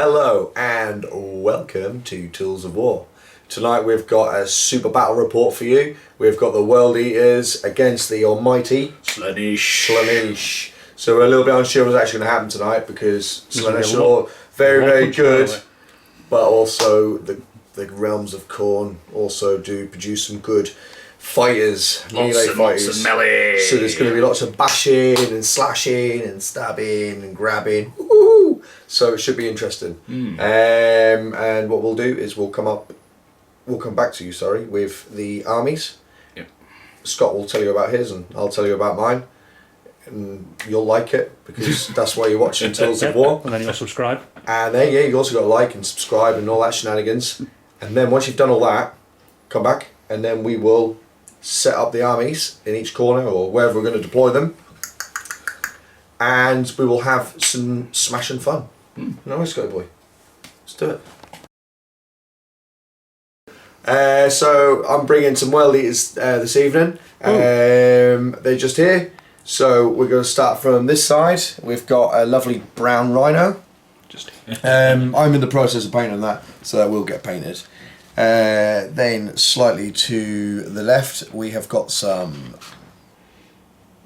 Hello and welcome to Tools of War. Tonight we've got a super battle report for you. We've got the World Eaters against the almighty Slaanesh. So we're a little bit unsure what's actually going to happen tonight because Slaanesh are all very good, but also the realms of Khorne also do produce some good fighters, melee fighters. Lots of melee. So there's going to be lots of bashing and slashing and stabbing and grabbing. Woo! So it should be interesting. And what we'll do is we'll come back to you, with the armies. Yep. Scott will tell you about his and I'll tell you about mine. And you'll like it because that's why you're watching Tools of War. And then you'll subscribe. And then you also got to like and subscribe and all that shenanigans. And then once you've done all that, come back and then we will set up the armies in each corner or wherever we're going to deploy them. And we will have some smashing fun. No, let's go, boy. Let's do it. So I'm bringing some World Eaters this evening. They're just here. So we're going to start from this side. We've got a lovely brown rhino. I'm in the process of painting that, so that will get painted. Then slightly to the left, we have got some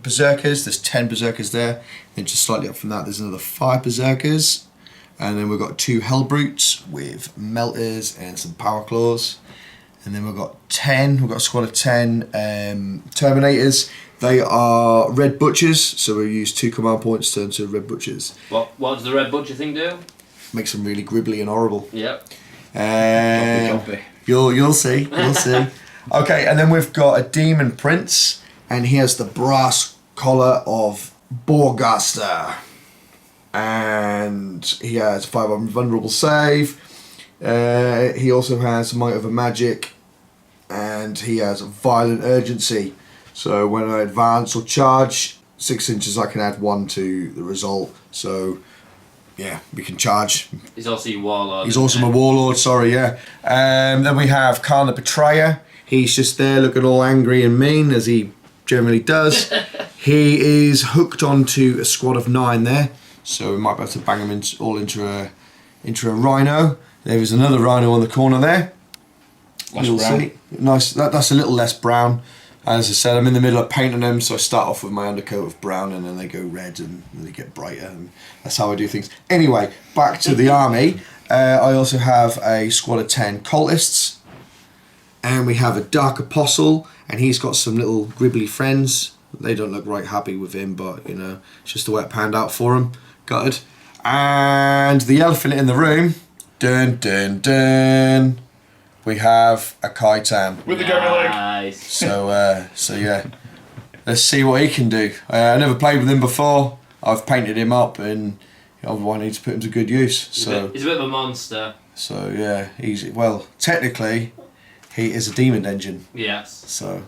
berserkers. There's 10 berserkers there. Then just slightly up from that, there's another 5 berserkers. And then we've got 2 hell brutes with melters and some power claws. And then we've got a squad of 10 terminators. They are red butchers, so we use 2 command points to turn to red butchers. What does the red butcher thing do? Makes them really gribbly and horrible. Yep. You'll see. Okay, and then we've got a demon prince, and he has the brass collar of Borgaster, and he has 5 invulnerable save. He also has might of a magic, and he has violent urgency. So when I advance or charge 6 inches, I can add 1 to the result. So yeah, we can charge. He's also a warlord. He's also a warlord, then we have Khorne the Betrayer. He's just there looking all angry and mean, as he generally does. He is hooked onto a squad of 9 there, so we might be able to bang them all into a rhino. There is another rhino on the corner there. You'll see. Nice. That's a little less brown. As I said, I'm in the middle of painting them, so I start off with my undercoat of brown and then they go red and then they get brighter, and that's how I do things. Anyway, back to the army. I also have a squad of 10 cultists, and we have a dark apostle, and he's got some little gribbly friends. They don't look right happy with him, but you know, it's just the way it panned out for him. Gutted. And the elephant in the room, dun dun dun, we have a Kytan with the goat leg. So yeah, let's see what he can do. I never played with him before. I've painted him up, and I need to put him to good use. So he's a bit of a monster. So yeah, technically, he is a demon engine. Yes. So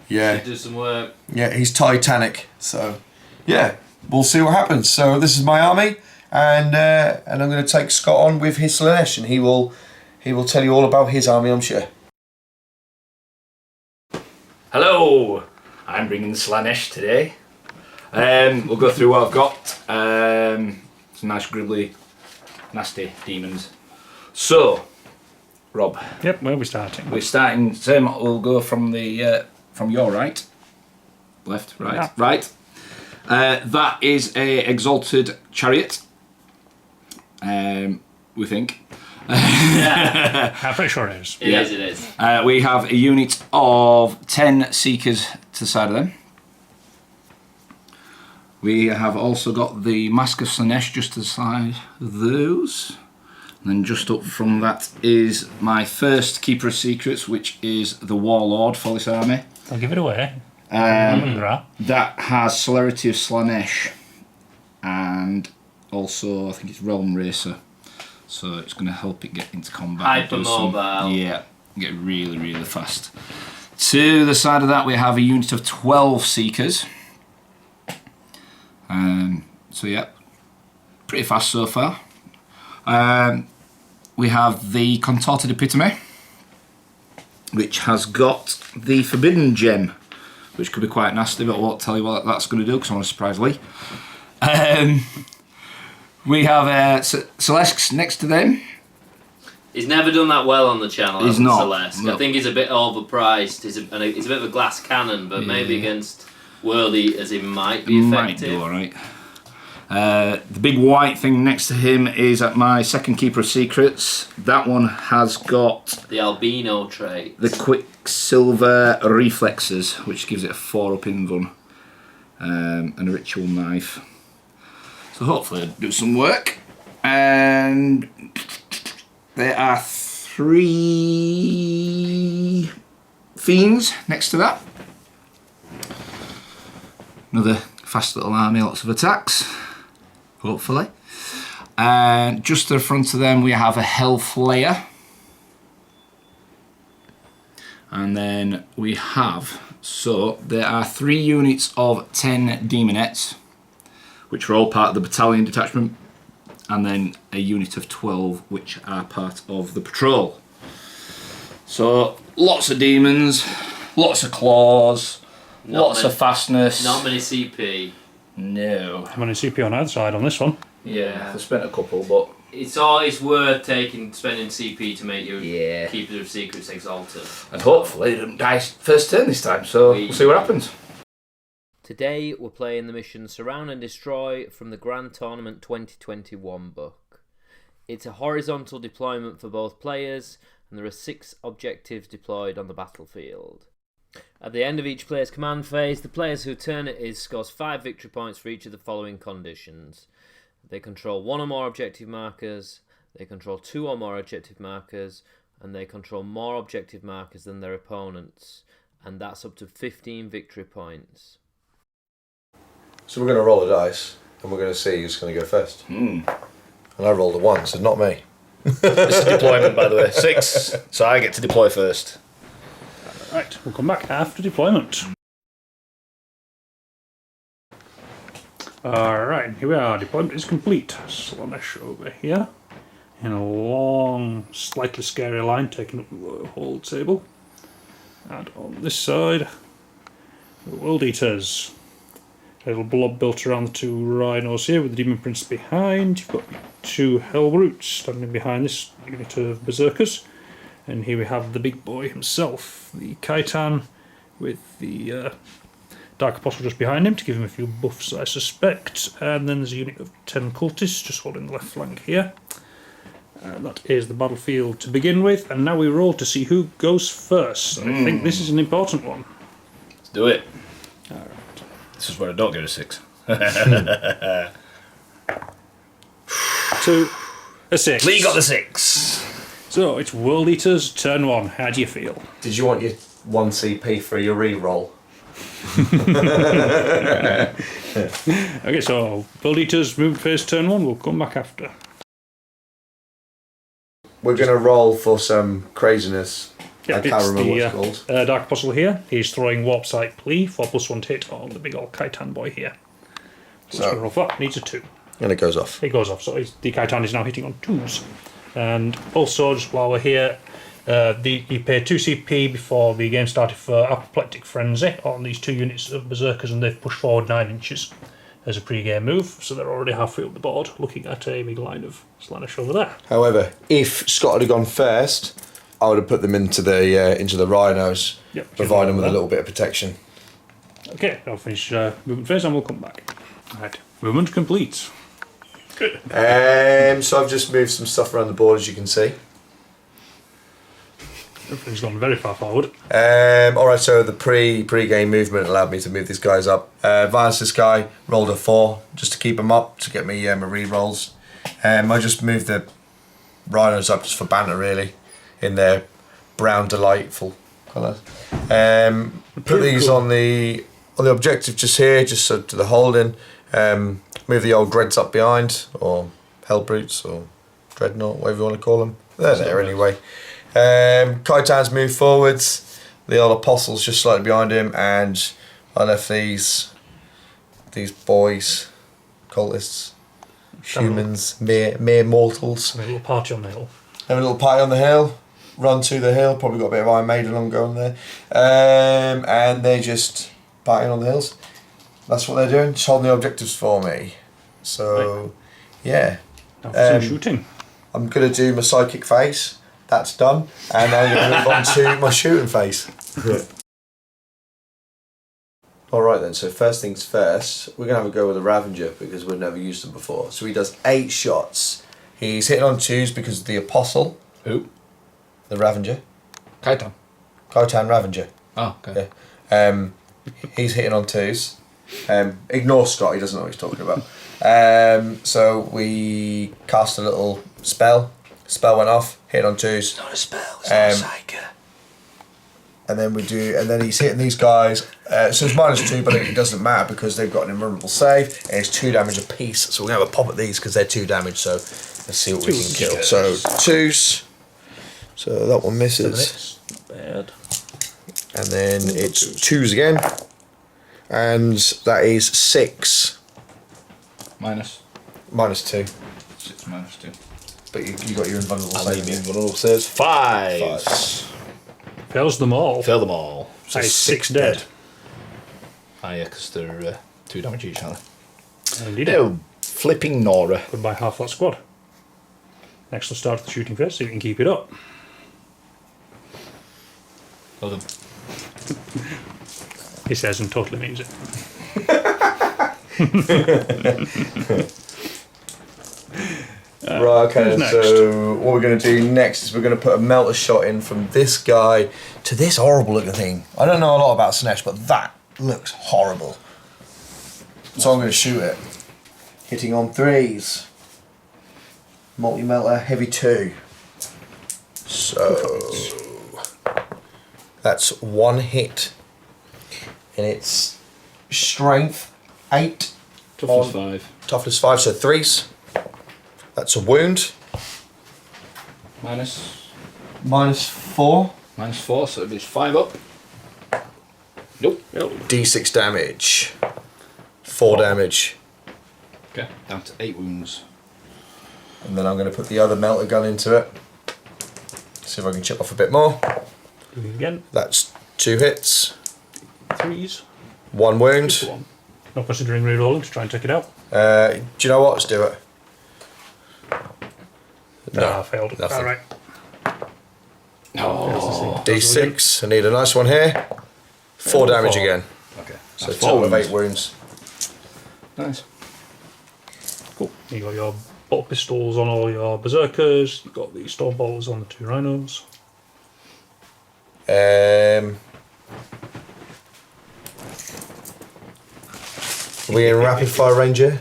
yeah, should do some work. Yeah, he's Titanic. So yeah, we'll see what happens. So this is my army, and I'm going to take Scott on with his Slaanesh, and he will tell you all about his army, I'm sure. Hello, I'm bringing the Slaanesh today. We'll go through what I've got. Some nice gribbly, nasty demons. So, Rob. Yep, where are we starting? We're starting. We'll go from from your right, left, right, yeah. Right. That is a exalted chariot. We think. Yeah. I'm pretty sure it is. It is. We have a unit of 10 seekers to the side of them. We have also got the Mask of Slaanesh just to the side of those. And then just up from that is my first Keeper of Secrets, which is the Warlord for this army. I'll give it away. That has Celerity of Slaanesh, and also I think it's Realm Racer. So it's going to help it get into combat. Hypermobile. Yeah, get really, really fast. To the side of that, we have a unit of 12 Seekers. So yeah, pretty fast so far. We have the Contorted Epitome, which has got the Forbidden Gem, which could be quite nasty, but I won't tell you what that's going to do because I want to surprise Lee. We have Slaanesh next to them. He's never done that well on the channel. He's not. Celeste. No. I think he's a bit overpriced. He's a bit of a glass cannon, but maybe against World Eaters he might be Might effective. do alright. The big white thing next to him is at my second Keeper of Secrets. That one has got The albino trait. the Quicksilver Reflexes, which gives it a 4-up invuln, and a Ritual Knife. So hopefully it'll do some work. And there are 3 Fiends next to that. Another fast little army, lots of attacks, hopefully. And just to the front of them we have a Hellflayer. And then we have, so there are 3 units of 10 Demonettes, which are all part of the battalion detachment, and then a unit of 12 which are part of the patrol. So lots of demons, lots of claws, lots of fastness. Not many CP. No. How many CP on either side on this one? Yeah, I spent a couple, but It's always worth spending CP to make your Yeah. Keeper of Secrets exalted. and hopefully it doesn't die first turn this time. So we'll see what happens. Today we're playing the mission Surround and Destroy from the Grand Tournament 2021 book. It's a horizontal deployment for both players, and there are 6 objectives deployed on the battlefield. At the end of each player's command phase, the players whose turn it is scores 5 victory points for each of the following conditions. They control 1 or more objective markers, they control 2 or more objective markers, and they control more objective markers than their opponents, and that's up to 15 victory points. So we're going to roll a dice, and we're going to see who's going to go first. And I rolled a 1, so not me. This is deployment, by the way. 6, so I get to deploy first. Right, we'll come back after deployment. Alright, here we are. Deployment is complete. Slaanesh over here. In a long, slightly scary line, taking up the whole table. And on this side, the World Eaters. A little blob built around the 2 rhinos here with the Demon Prince behind. You've got 2 Hellbrutes standing behind this unit of Berserkers. And here we have the big boy himself, the Kytan, with the Dark Apostle just behind him to give him a few buffs, I suspect. And then there's a unit of 10 cultists just holding the left flank here. That is the battlefield to begin with. And now we roll to see who goes first. I think this is an important one. Let's do it. Alright. This is where I don't get a 6. 2, a 6. Lee got the 6. So it's World Eaters, turn 1. How do you feel? Did you want your 1 CP for your re-roll? Okay, so World Eaters, movement phase, turn 1. We'll come back after. We're going to roll for some craziness. Yeah, I can't it's remember the what it's called. Dark Apostle here. He's throwing Warp Sight Plea for +1 to hit on the big old Kytan boy here. So let's roll for that. Needs a 2. And it goes off. It goes off, so the Kytan is now hitting on 2s. And also, just while we're here, you pay 2 CP before the game started for Apoplectic Frenzy on these 2 units of Berserkers, and they've pushed forward 9 inches as a pre-game move, so they're already halfway up the board, looking at a big line of Slaanesh over there. However, if Scott had gone first, I would have put them into the rhinos, Yep, provide them with a that. little bit of protection. Okay, I'll finish movement phase and we'll come back. Right, movement complete. Good. So I've just moved some stuff around the board, as you can see. Everything's gone very far forward. Alright, so the pre-game movement allowed me to move these guys up. Advanced this guy, rolled a 4 just to keep him up, to get me my re-rolls. I just moved the rhinos up just for banter, really, in their brown delightful colours. Put these on the objective just here, just so to the holding. Move the old dreads up behind, or Hellbrutes, or Dreadnought, whatever you want to call them. They're there anyway. Kytan's moved forwards, the old Apostle's just slightly behind him, and I left these boys, cultists, humans, mere mortals. A little party on the hill. Have a little party on the hill, run to the hill, probably got a bit of Iron Maiden ongoing there, and they're just partying on the hills. That's what they're doing, just holding the objectives for me. So, Yeah. Now for some shooting. I'm going to do my psychic phase. That's done. And I'm going to move on to my shooting phase. Alright then, so first things first, we're going to have a go with the Ravager because we've never used them before. So he does 8 shots. He's hitting on 2s because of the Apostle. Who? The Ravager. Kytan. Kytan Ravager. Oh, okay. Yeah. He's hitting on 2s. Ignore Scott, he doesn't know what he's talking about. So we cast a little spell. Spell went off, hit on 2s. Not a spell, it's not a psyker. And then he's hitting these guys. So it's -2, but it doesn't matter because they've got an invulnerable save, and it's 2 damage apiece. So we're gonna have a pop at these because they're 2 damage. So let's see what we can kill. So 2s. So that one misses. Not bad. And then it's 2s again, and that is 6. Minus. -2. 6 -2. But you got your invulnerable I save. need the invulnerable saves. 5. Fives. Fails them all. Fail them all. That is 6 dead. Ah, yeah, because they're 2 damage each, aren't they? Indeed. Oh, flipping Nora. Goodbye half that squad. Next let's start the shooting phase so you can keep it up. Love them. He says and totally means it. Right, okay, who's next? so what we're going to do next is we're going to put a melter shot in from this guy to this horrible looking thing. I don't know a lot about Slaanesh, but that looks horrible. So I'm going to shoot it. Hitting on 3s. Multi-melter, heavy 2. So that's 1 hit. And it's strength 8. Toughness 5. Toughness 5, so 3s. That's a wound. Minus. -4. -4, so it's 5 up. Nope. D6 damage. 4 damage. Okay, down to 8 wounds. And then I'm going to put the other melter gun into it. See if I can chip off a bit more. Do it again. That's 2 hits. 3s. 1 wound. Just 1. Not considering rerolling to try and take it out. Do you know what? Let's do it. No, I failed. nothing. Alright. Oh. D6. I need a nice one here. 4 damage again. Okay. So That's total 4 of wounds. 8 wounds. Nice. Cool. You got your bolt pistols on all your berserkers. You got the stormbolts on the 2 rhinos. Are we in rapid fire range here?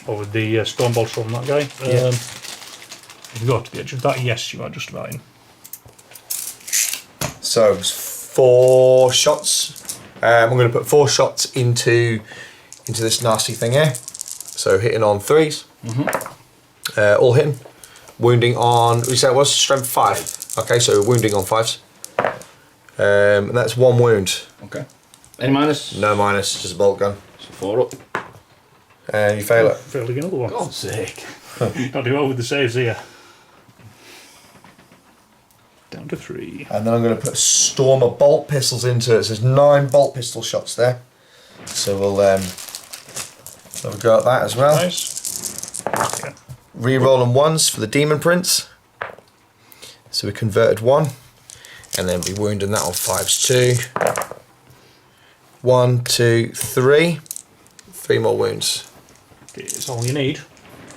Or with the stormbolts from that guy. Yeah. If you go to the edge of that, yes, you are just about in. So 4 shots. I'm going to put 4 shots into this nasty thing here. So hitting on 3s. All hitting. Wounding on. We said it was strength 5. Okay, so wounding on 5s. And that's 1 wound. Okay. Any minus? No minus, just a bolt gun. So 4 up. And you fail it. Failed again, another one. God's sake. Not do well with the saves here. Down to 3. And then I'm going to put a storm of bolt pistols into it. So there's 9 bolt pistol shots there. So we'll have a go at that as well. Nice. Yeah. Re-rolling 1s for the Demon Prince. So we converted 1. And then be wounding that on 5s too. 1, 2, 3. 3 more wounds. It's all you need.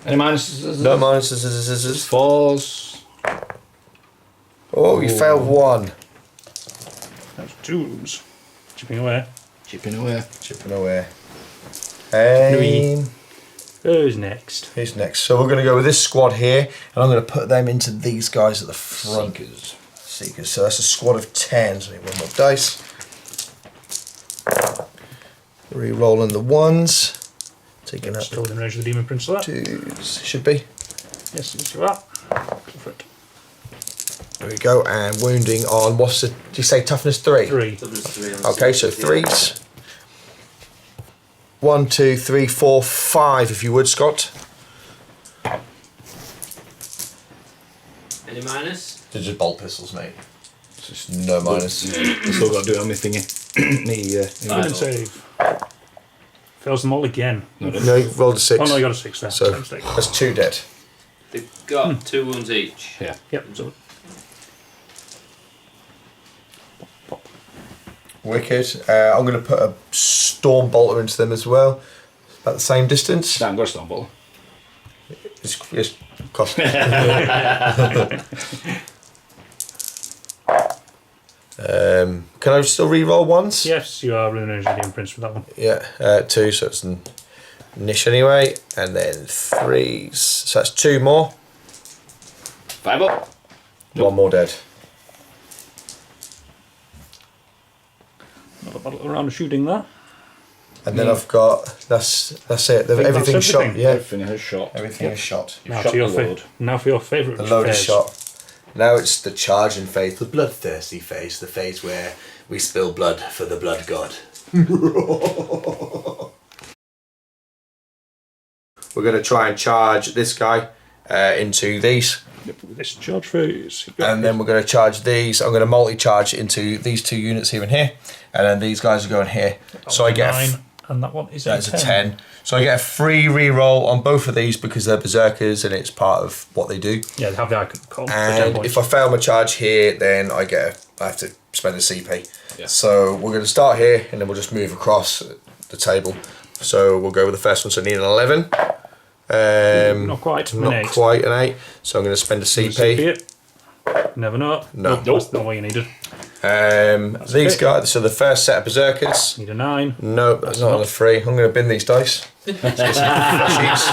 Any minuses? No minuses. 4s. Oh, you failed 1. That's 2 wounds. Chipping away. Chipping away. Chipping away. Who's next? Who's next? So we're going to go with this squad here, and I'm going to put them into these guys at the front. Seekers. So that's a squad of 10. So I need 1 more dice. Re-rolling the 1s. Taking up Still within range of the Demon Prince of that. 2s. Should be. Yes, yes, you are. Go for it. There we go. And wounding on, what's the, did you say toughness 3? 3. Okay, so 3s. 1, 2, 3, 4, 5 if you would, Scott. Any minus? They're just bolt pistols, mate. It's just no minus. Still got to do it on my thingy. Fail and save. Fails them all again. No, you rolled a 6. Oh no, you got a 6 there. So Mistake. that's 2 dead. They've got 2 wounds each. Yeah. Yep. So Wicked. I'm going to put a storm bolter into them as well. About the same distance. Damn, got a stone ball. It's cost. Can I still re-roll once? yes, you are ruining the Prince with that one. Yeah, 2, so it's an niche anyway. And then 3s. So that's 2 more. 5 up. 1 more dead. Another battle around shooting there. And then I've got that's it. Everything's shot. everything. Yeah, Everything is shot. everything is shot. You've Now shot for your the load. now for your favourite. The load is phase. shot. Now it's the charging phase, the bloodthirsty phase, the phase where we spill blood for the blood god. We're going to try and charge this guy into these. Yep, with this charge phase. And then we're going to charge these. I'm going to multi-charge into these 2 units here and here. And then these guys are going here. So I get 9, and that one is that's a 10. So I get a free re-roll on both of these because they're berserkers and it's part of what they do. Yeah, they have the icon call. And if I fail my charge here, then I have to spend a CP. Yeah. So we're going to start here and then we'll just move across the table. So we'll go with the first one. So I need an 11. Not quite. Not an 8. quite an 8. So I'm going to spend a CP. it. Never know. No. That's not what you needed. These guys. So the first set of berserkers. Need a 9. No, that's not on a 3. I'm going to bin these dice. Sheets.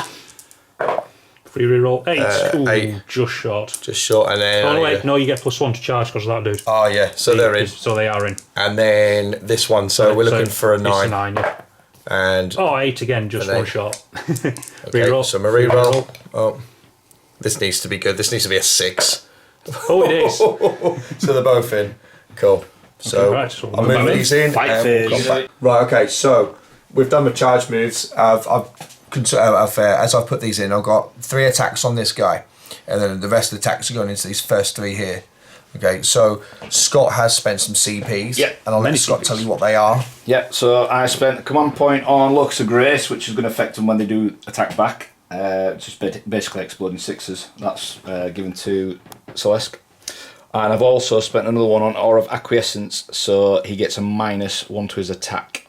Free reroll 8. Ooh, 8. just short. Just short, and then. Oh no, wait, no, you get +1 to charge because of that dude. Oh yeah, so they're in. So they are in. And then this one. So we're looking for a 9. It's a 9, yeah. And Oh, 8 again, just And 1 then- shot. okay, Reroll. so my reroll. Oh, this needs to be good. This needs to be a 6. Oh, it is. So they're both in. Cool. So Okay, right, so I'll we'll move move these in. Fight and phase. we'll come back. Right. Okay. So we've done my charge moves. As I've put these in, I've got 3 attacks on this guy, and then the rest of the attacks are going into these first 3 here. Okay. So Scott has spent some CPs. Yeah, And I'll let many Scott CPs. tell you what they are. Yeah, so I spent a command point on Locus of Grace, which is going to affect them when they do attack back. Just basically exploding 6s. That's given to Celeste. And I've also spent another one on Aura of Acquiescence, so he gets a -1 to his attack.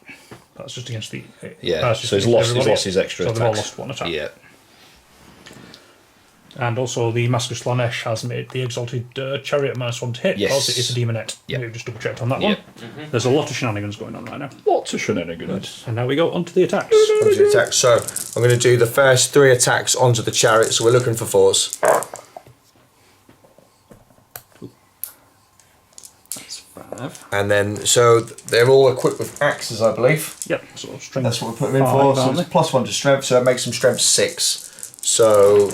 That's just against the. Yeah, that's just so he's against lost everybody. his extra So they've all attacks. lost 1 attack. Yeah. And also, the Mask of Slaanesh has made the Exalted Chariot -1 to hit Yes. because it is a demonette. Yeah. We've just double checked on that one. There's a lot of shenanigans going on right now. Lots of shenanigans. And now we go on to the attacks. Onto the attacks. So I'm going to do the first 3 attacks onto the chariot. So we're looking for 4s. That's 5. And then so they're all equipped with axes, I believe. Yep, so strength. That's what we put them in 5, for. So aren't it's they? +1 to strength, so it makes them strength 6. So I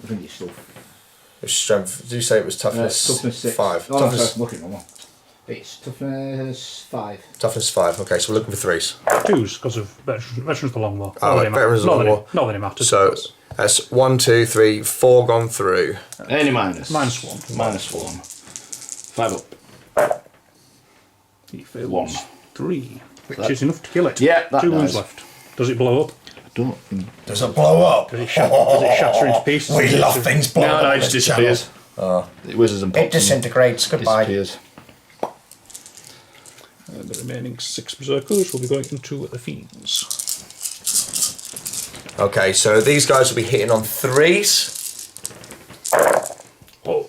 think it's still strength. Did you say it was toughness? toughness 6. 5. Oh, Toughness, sorry, looking wrong. It's toughness 5. toughness 5. Okay, so we're looking for 3s. 2s because of veterans the long war. Oh, right, veterans of the long war. Not that it matters. So that's 1, 2, 3, 4 gone through. Any minus? -1. -1. 5 up. He fails 1. 3, which is enough to kill it. Yeah, that 2 wounds dies. left. Does it blow up? Don't. Does it blow up? Does it shatter into pieces? We love things blowing No, up. no, on it just this channel. disappears. It whizzes and pops. It disintegrates. and Goodbye. disappears. And the remaining 6 berserkers will be going into the fiends. Okay, so these guys will be hitting on 3s. Oh,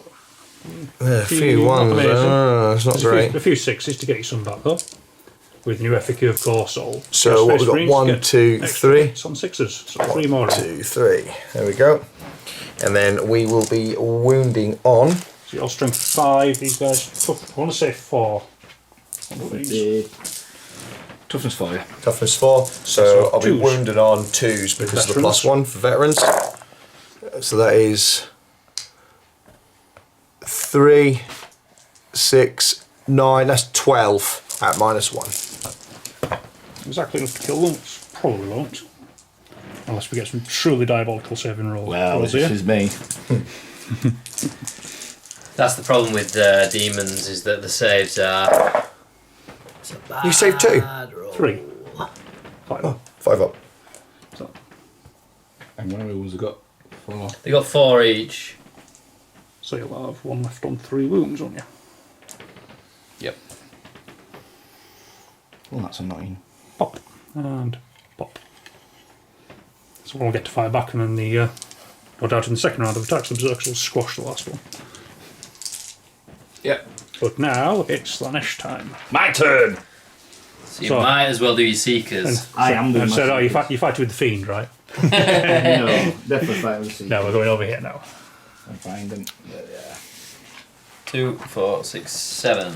A few not ones. amazing. It's not there's great. a few 6s to get you some back though. With new FAQ of course, all. So what we've got? 1, 2, 3. It's on 6s, so 3 more. 2, 3. There we go. And then we will be wounding on. So your strength 5, these guys. I want to say 4. On these. Toughness 4, yeah. Toughness 4. So So I'll be 2s. wounded on 2s because of the Veterans. +1 for veterans. So that is 3, 6, 9. That's 12 at -1. Exactly enough to kill them. Probably won't. Unless we get some truly diabolical saving roll. Well, rolls this here. is me. That's the problem with demons, is that the saves are. It's a You saved 2. bad roll. 3. 5 up. 5 up. So, And one of the ones have got 4. They got 4 each. so you'll have 1 left on 3 wounds, won't you? Yep. Well, that's annoying. Pop. And pop. So we'll get to fire back, and then no doubt in the second round of attacks, the Berserkers will squash the last one. Yep. But now it's Slaanesh time. My turn! So you So- might as well do your Seekers. I am doing And my said, oh, you Seekers. fight, you fight with the Fiend, right? No, definitely fight with the No, we're going over here now. I'm find them. Yeah. 2, 4, 6, 7.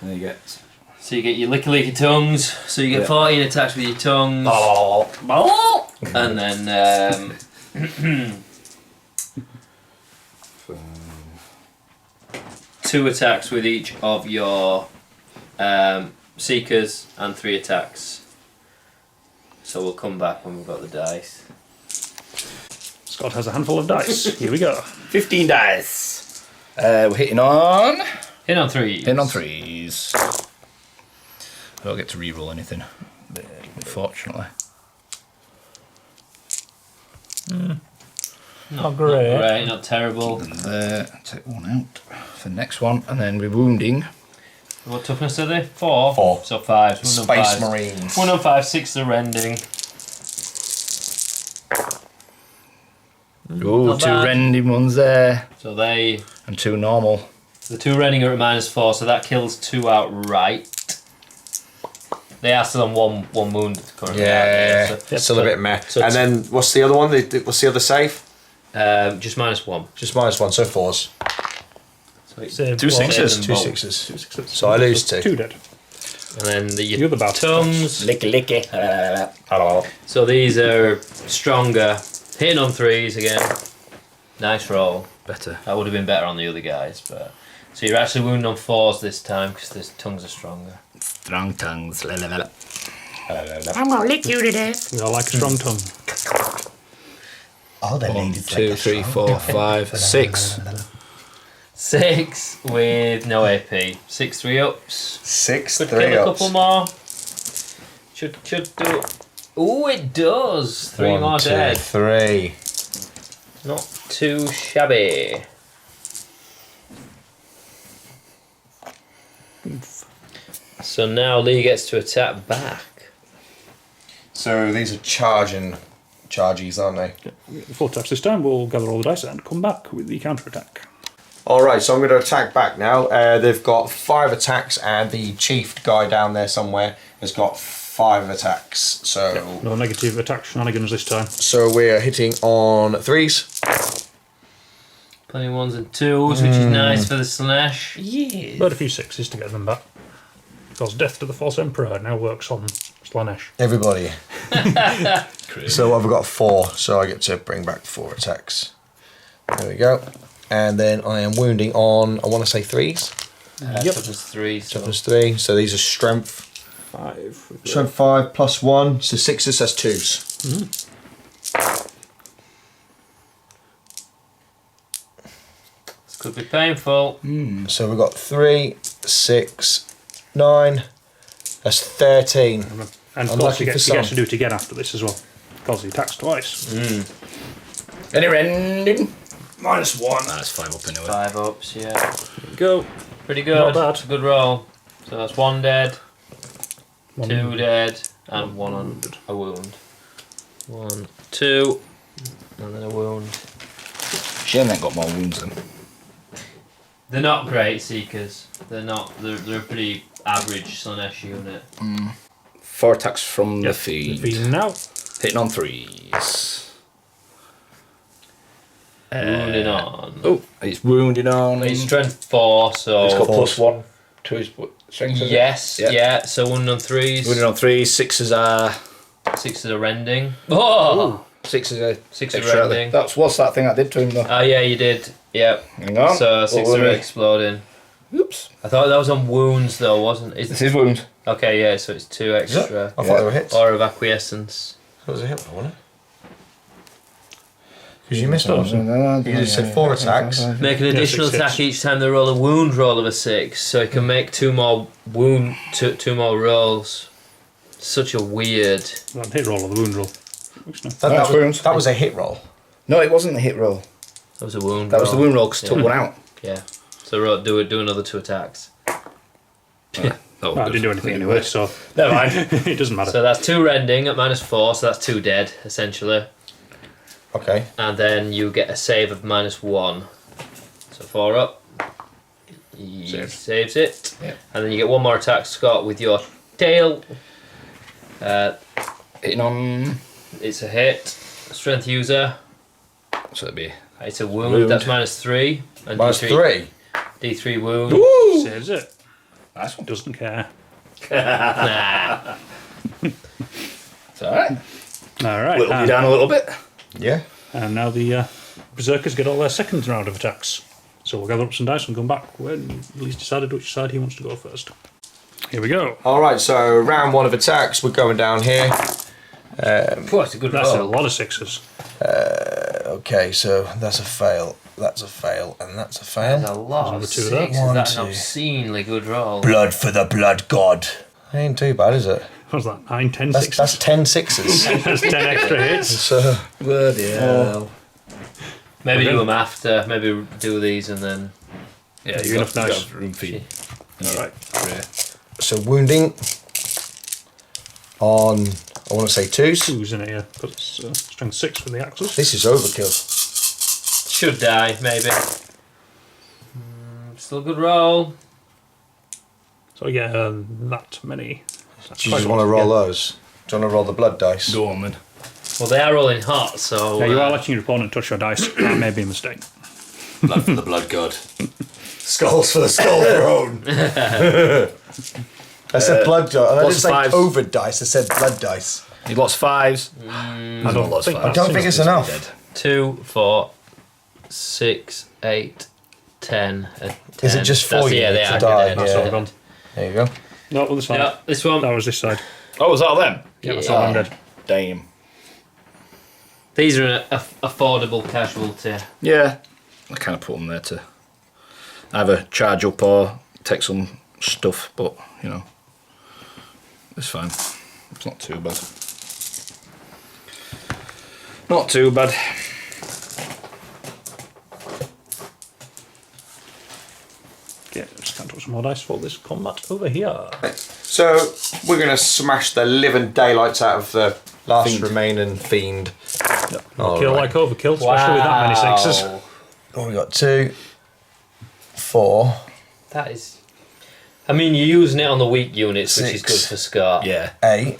And you get. So you get your licky tongues. So you get Yeah. 14 attacks with your tongues. And then 2 attacks with each of your Seekers and 3 attacks. So we'll come back when we've got the dice. Scott has a handful of dice. Here we go. 15 dice. We're hitting on. Hit on 3. Hitting on 3s. I don't get to reroll anything, unfortunately. Not great. Right, not terrible. And there, take 1 out for the next one, and then we're wounding. What toughness are they? 4? 4. So 5. Space Marines. 1 on 5, 6 are rending. Oh, Not 2 bad. rending ones there, So they. and 2 normal. The 2 rending are at -4, so that kills 2 outright. They are still on one wound currently. Yeah, aren't they? So, still a bit meh. so and then what's the other one? What's the other save? just -1. Just -1, so 4s. So it's, Save 2 one. sixes. Save 2 them 6s. 2 6s. So I lose 2. 2 dead. and then the The other battle. tongues. Licky. So these are stronger. Hitting on 3s again. Nice roll. Better. That would have been better on the other guys, but so you're actually wounding on 4s this time because the tongues are stronger. Strong tongues. We all like a strong tongue. Oh, they 1, 2, 3, 4, 5, 6. 6 with no AP. 6 3-ups. 6 Could 3 kill a ups. couple more. Should do. Oh, it does. 3 more 1, 2, dead. 3. Not too shabby. So now Lee gets to attack back. So these are charges, aren't they? 4 attacks this time. We'll gather all the dice and come back with the counter attack. Alright, so I'm going to attack back now. They've got 5 attacks, and the chief guy down there somewhere has got 5 attacks. So No negative attack shenanigans this time. so we're hitting on 3s. Plenty of 1s and 2s, which is nice for the Slaanesh. But a few 6s to get them back. Because Death to the False Emperor now works on Slaanesh. Everybody. So I've got 4, so I get to bring back 4 attacks. There we go. And then I am wounding on, I want to say 3s. Yep. Toughness 3. So Toughness 3, so these are strength. 5. with the- Strength 5 plus 1, so 6s, that's 2s. this could be painful. So we've got 3, 6, 9, that's 13. And of I'm course lucky he for gets to some. do it again after this as well. Because he attacks twice. Any rending? -1. That's 5 up anyway. 5 ups, yeah. There we go. Pretty good. Not bad. Good roll. So that's 1 dead, 1 2 dead, and 1 on a wound. 1, 2, and then a wound. She ain't got more wounds than. They're not great Seekers. They're not. They're a pretty average Slaanesh unit. 4 attacks from Yep, the Fiend. Fiend now. Hitting on 3s. Wounding on. Oh, he's wounded on. He's strength 4, so He's got +1 to his strength. is it? yes, Yeah. yeah. So wounding on 3s. Wounded on 3s. 6s are. 6 is a rending. Oh, 6s are. 6 is extra. rending. What's that thing I did to him though? Oh yeah, you did. Yep. Hang on. So 6 What are were we? exploding. Oops. I thought that was on wounds though, wasn't it? This is wound. Okay, yeah. So it's 2 Is it? extra. I thought they were hits. Or of acquiescence. That was a hit, wasn't it? Because you missed one. You just said 4 attacks. Make an additional 6 attack hits. each time they roll a wound roll of a 6, so you can make 2 more wound, two more rolls. Such a weird. That hit roll or the wound roll? That was a hit roll. No, it wasn't a hit roll. That was a wound. That was the wound roll because Yeah. took one out. Yeah. So do another 2 attacks. Oh, I didn't do anything anyway, so Never mind. it doesn't matter. So that's 2 rending at -4, so that's 2 dead essentially. Okay. And then you get a save of -1. So 4 up. He saves it. Yeah. And then you get 1 more attack, Scott, with your tail. Hitting on. It's a hit. Strength user. So it'd be. It's a wound. Wound. That's -3. And -3. D3 wound. Woo! Saves it. Nice one. Doesn't care. Nah. It's alright. All right. Whittle you down a little bit. Yeah. And now the Berserkers get all their second round of attacks. So we'll gather up some dice and come back when Lee's decided which side he wants to go first. Here we go. All right. So round 1 of attacks. We're going down here. It's a good That's a roll. lot of 6s. Okay. So that's a fail. That's a fail, and that's a fail. That's a lot Number of 2 of that. 6s. That's an 1, 2. obscenely good roll. Blood for the blood god. Ain't too bad, is it? What was that? 9, 10 That's 6s? 10 sixes. That's 10 extra hits. So Bloody hell. Maybe Okay. do them after. Maybe do these and then. Yeah, you enough dice. got room for you. Alright. so wounding on. I want to say 2s. 2s in it, yeah. Because it's strength 6 for the axes. This is overkill. Should die, maybe. Still a good roll. So yeah, that many. That's Do you quite just a want to lot. roll those? Do you want to roll the blood dice? Go on then. Well, they are rolling hot, so. Yeah, you are letting your opponent touch your dice. That may be a mistake. Blood for the blood god. Skulls for the skull throne. I said blood dice. I didn't lots of say fives. COVID dice. I said blood dice. He lost 5s. I don't lots think of I that don't seems think it's to be- enough. Dead. 2, 4, 6, 8, 10. Is it just 4 Yeah, they units are. to die? Dead. That's all Yeah. gone. There you go. No, other side. Yeah, this one. That was this side. Oh, was that them? Yeah, that's all I'm dead. Damn. These are an affordable casualty. Yeah. I kind of put them there to either charge up or take some stuff, but, you know, it's fine. It's not too bad. Not too bad. Yeah, just can't touch some more dice for this combat over here. So we're going to smash the living daylights out of the last Fiend. remaining fiend. All Kill right. like overkill, especially with that many 6s. Oh, we got 2, 4. That is. I mean, you're using it on the weak units, which is 6. good for Scott. Yeah. 8.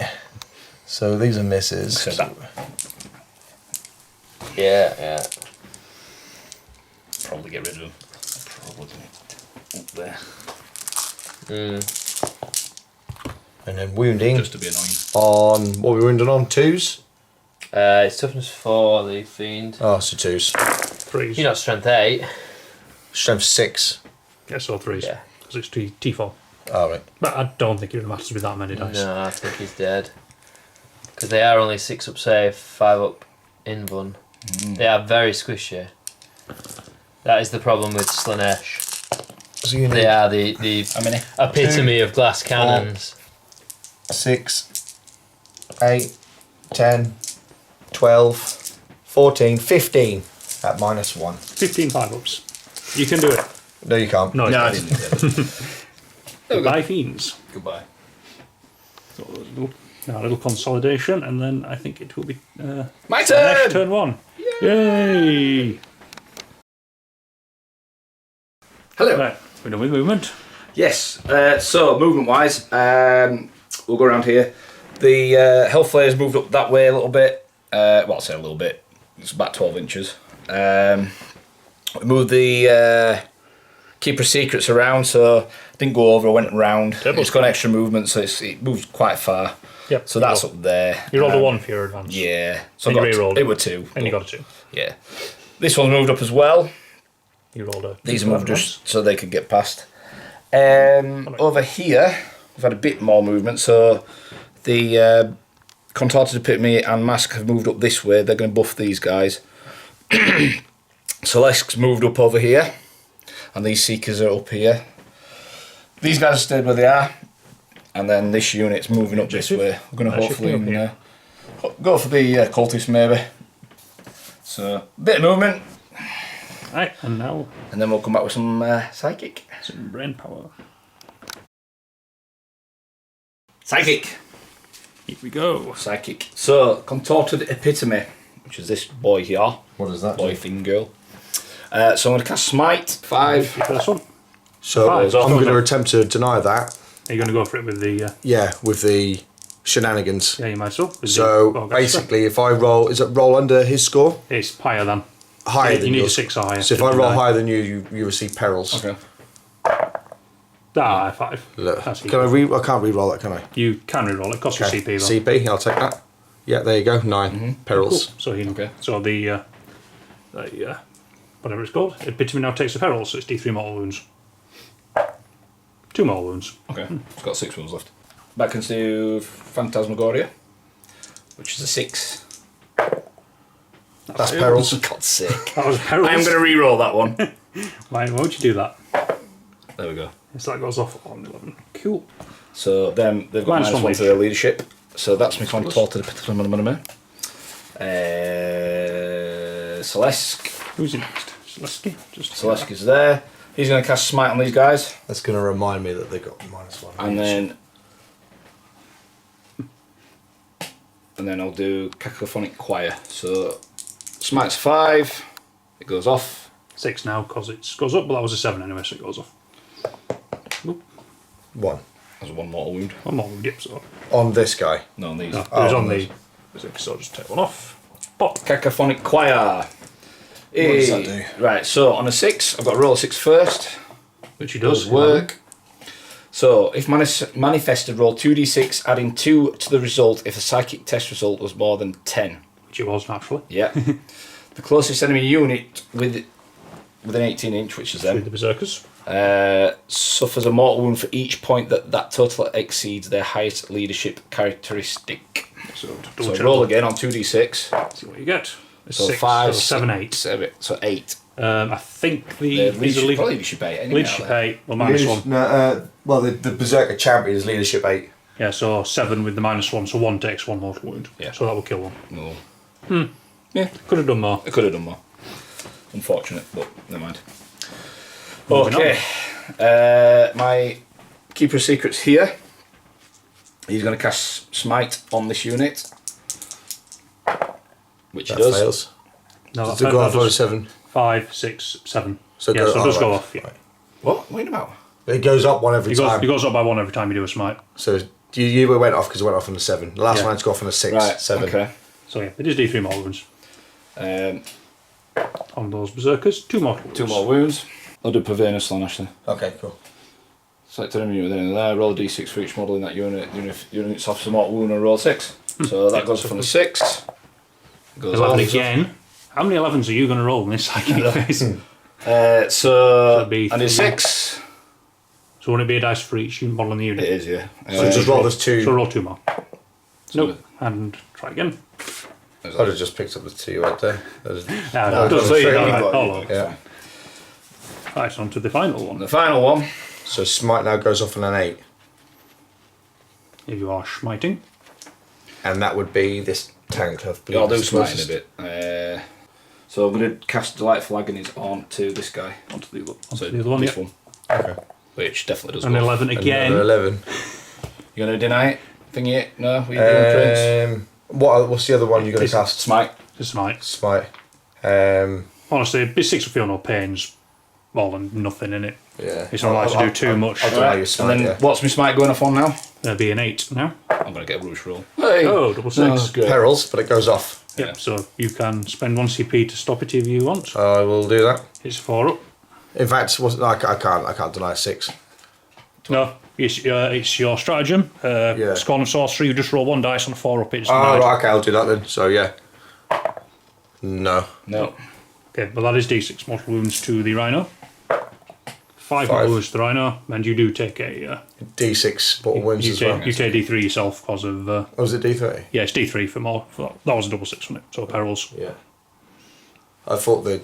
So these are misses. So that Yeah. probably get rid of them. Probably up there. And then wounding Just to be annoying. on, what are we wounded on? 2s? It's toughness 4, the fiend. Oh, so 2s. 3s. You're not strength 8. Strength 6. Yeah, so 3s. Yeah. Because it's T4. Oh, right. But I don't think it matters with that many dice. No, I think he's dead. Because they are only 6 up save, 5 up invuln. They are very squishy. That is the problem with Slaanesh. So you They need are the How many? epitome of glass cannons. 6, 8, 10, 12, 14, 15 at -1. 15 5-ups. You can do it. No, you can't. No, No, I it's didn't do that. Goodbye, fiends. Goodbye. So a little consolidation, and then I think it will be My Slaanesh turn! turn 1. Yay! Hello. Right, we're done with movement. Yes. So movement wise, we'll go around here. The Hellflare's moved up that way a little bit. Well, I'll say a little bit. It's about 12 inches. We moved the Keeper Secrets around, so I didn't go over. I went around. It's got extra movement, so it moves quite far. Yep. So that's up there. You rolled a 1 for your advance. Yeah. So And I you got re-rolled it it. were 2. And you got a 2. Yeah. This one's moved up as well. You rolled a. These are moved just so they could get past. Over here, we've had a bit more movement. So the Contorted Epitome and Mask have moved up this way. They're going to buff these guys. Celeste's moved up over here. And these Seekers are up here. These guys have stayed where they are. And then this unit's moving up this way. We're going to hopefully shifting up go for the cultist maybe. So, bit of movement. Right, and now And then we'll come back with some psychic. some brain power. Psychic. Here we go. Psychic. So, contorted epitome, which is this boy here. What is that? Boy thing girl. So I'm going to cast Smite. 5. First one. So Five. I'm going to attempt to deny that. Are you going to go for it with the? Yeah, with the shenanigans. Yeah, you might as well. with So the Orchestra. basically, if I roll, is it roll under his score? It's higher than. Higher You than need a yours. 6 or higher. So if to I roll deny. higher than you receive perils. Okay. Ah, 5. Look, That's can I can't re-roll that, can I? You can reroll it. Costs you CP though. CP, I'll take that. Yeah, there you go. 9 perils. Cool. So he. Okay. So the whatever it's called, epitome now takes the peril, so it's D3 mortal wounds. 2 mortal wounds. Okay. It's got 6 wounds left. Back into Phantasmagoria, which is a 6. That's perils. For God's sake. That was perils. I'm going to re-roll that one. Why would you do that? There we go. So that goes off on 11. Cool. So then they've got Minus minus 1 one to their leadership. So that's my contorted epitome. Celesk. Who's in next? Celesky? Just Celesk is there. He's going to cast Smite on these guys. That's going to remind me that they got -1. And then I'll do Cacophonic Choir. So Smite's 5. It goes off. 6 now because it goes up, but that was a 7 anyway, so it goes off. Oop. 1 There's 1 mortal wound. One more wound, yep, so. on this guy. No, on these. No, it was on nice. the. So I'll just take one off. Pop. Cacophonic Choir. What does that do? Right, so on a 6, I've got to roll a 6 first. Which he does. Does work. So if manifested, roll 2d6, adding 2 to the result if a psychic test result was more than 10. Which he was naturally. Yeah. The closest enemy unit with an 18-inch, which is With them, the berserkers. suffers a mortal wound for each point that total exceeds their highest leadership characteristic. So to So double check roll that. again on 2d6. See what you get. It's So 6, 5, so 7, 8. 7, so 8. I think The these are leadership, probably leadership 8 anyway. leadership 8, well, -1. No, well, the Berserker champion is leadership 8. Yeah, so 7 with the -1, so 1 takes 1 mortal wound. Yeah. So that will kill one. No. Yeah, Could have done more. I could have done more. Unfortunate, but never mind. Moving Okay, my Keeper of Secrets here. He's going to cast Smite on this unit, which That he does. fails. No, Does it go off on a 7? 5, 6, 7. So Yeah, so it does go off, yeah. Right. What? Wait about. It goes up one every time. He goes up by 1 every time you do a smite. So you went off because it went off on a 7. The last Yeah. one had to go off on a 6, Right. 7. Okay. So yeah, it is D3 mortal wounds. On those berserkers, 2 mortal wounds. 2 more wounds. I'll do Pavena Slaanesh then. Okay, cool. Select an enemy unit within there. Roll a d6 for each model in that unit. Unit suffers a mortal wound and roll 6. So that goes off on a 6. Goes 11 off. again. How many 11s are you going to roll in this psychic phase? So That'd be and a 3. 6. So won't it be a dice for each model in the It unit? is, yeah. So just roll those 2. So roll 2 more. So Nope. And try again. I'd have just picked up the 2 right there. No, No, it doesn't. so you All got right, it. all over. Yeah. Right, so on to the final one. the final one. So Smite now goes off on an 8. If you are smiting. And that would be this tank of I'll do Bleed's Smite in a closest. bit. So I'm going to cast Delightful Agonies onto this guy. Onto the other, So onto the other one, this yeah. one. Okay. Which definitely does And go. 11 again. Another 11. You going to deny it? Thingy it? No? What are you doing, Prince? What's the other one you're going to cast? Smite. Just smite. Smite. Honestly, B6 will feel no pains more than nothing in it. Yeah. It's not like to do too much. I'll deny your And Smite, then yeah. what's my Smite going off on now? There'll be an 8 now. I'm going to get a Rouge roll. Hey! Oh, double 6. Oh, great. Perils, but it goes off. Yep, so you can spend 1 CP to stop it if you want. I will do that. It's 4 up. In fact, I can't deny 6. No, it's your stratagem. Yeah. Scorn of Sorcery, you just roll 1 dice on a 4 up. It's Oh, denied. right, okay, I'll do that then. So, yeah. No. No. Okay, but that is D6 mortal wounds to the Rhino. 5 mortal 5. wounds to the Rhino, and you do take a. D6 mortal wounds You as take, well. you take D3 yourself because of. Oh, was it D3? Yeah, it's D3 for more. That was a double 6 on it, so perils. Yeah. I thought the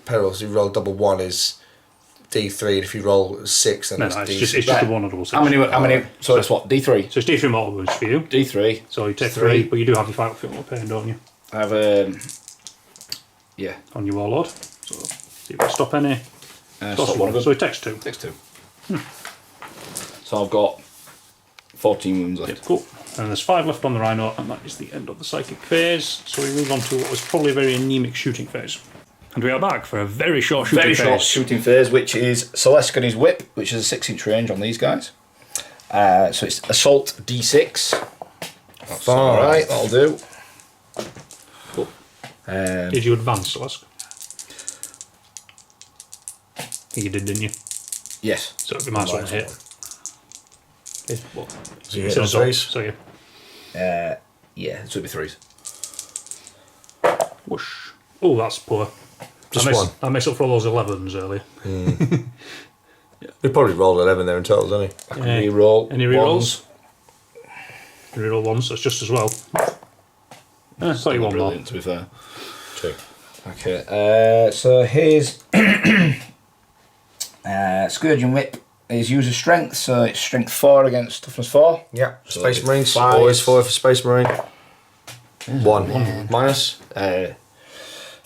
perils, you roll double 1 is D3, and if you roll 6, then No, it's it's D6. just a 1 or double 6. How many? So it's what? D3. So it's D3 mortal wounds for you. D3. So you take Three. 3, but you do have your 5 feel more pain, don't you? I have yeah. On your warlord. So see if we stop any. Stop one of them. So it takes 2. Takes 2. So I've got 14 wounds left. Yep, cool. And there's 5 left on the Rhino, and that is the end of the psychic phase. So we move on to what was probably a very anemic shooting phase. And we are back for a very short shooting phase. Very short shooting phase, which is Celeste got his whip, which is a 6-inch range on these guys. So it's assault D6. That's alright, that'll do. Cool. Did you advance, Celeste? You did, didn't you? Yes. So it'd be minus 1 to hit. What? So you hit on 3s? So yeah. Yeah, it should be 3s. Whoosh. Oh, that's poor. Just I one. I messed up for all those 11s earlier. We probably rolled 11 there in total, didn't he? I can re-roll. Any rerolls? Reroll 1s, that's just as well. It's like you want more. Brilliant, to be fair. 2. Okay, so here's Scourging Whip is user strength, so it's strength 4 against toughness 4. Yeah, So Space it's Marines, 5. always 4 for Space Marine. 1. Minus?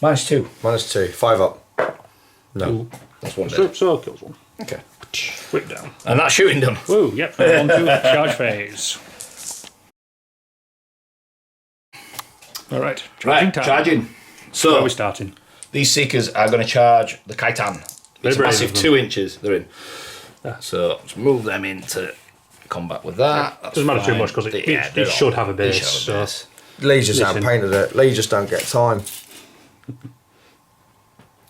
Minus 2. Minus 2. 5 up. No. Ooh. That's one dead. So kills 1. Okay. Whip down. And that's shooting done. Woo, yep, on to charge phase. Alright, charging Right, time. charging. Where So are we starting? these Seekers are going to charge the Kytan. It's a brave massive of them. 2 inches they're in. Yeah. So let's move them into combat with that. That's Doesn't matter too fine. much because it they're should all- have a they base. should have a So base. Lee just haven't Listen. painted it. Lee just don't get time.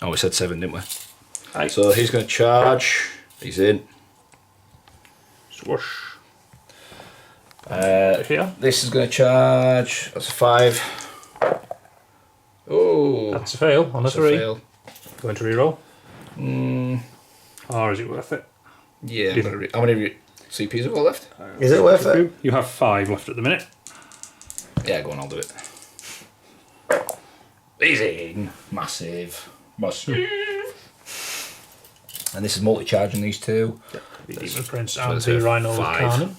Oh, we said 7, didn't we? Aye. So he's going to charge. He's in. swoosh. Here. This is going to charge. That's a 5. Oh, That's a fail on a that's a 3. fail. Going to reroll. Or is it worth it? Yeah. Do you I'm gonna how many CPs have we got left? Is it worth it? You have 5 left at the minute. Yeah, go on, I'll do it. Easy. Massive. And this is multi-charging these two. The Demon Prince what and is the it? Rhino with 5.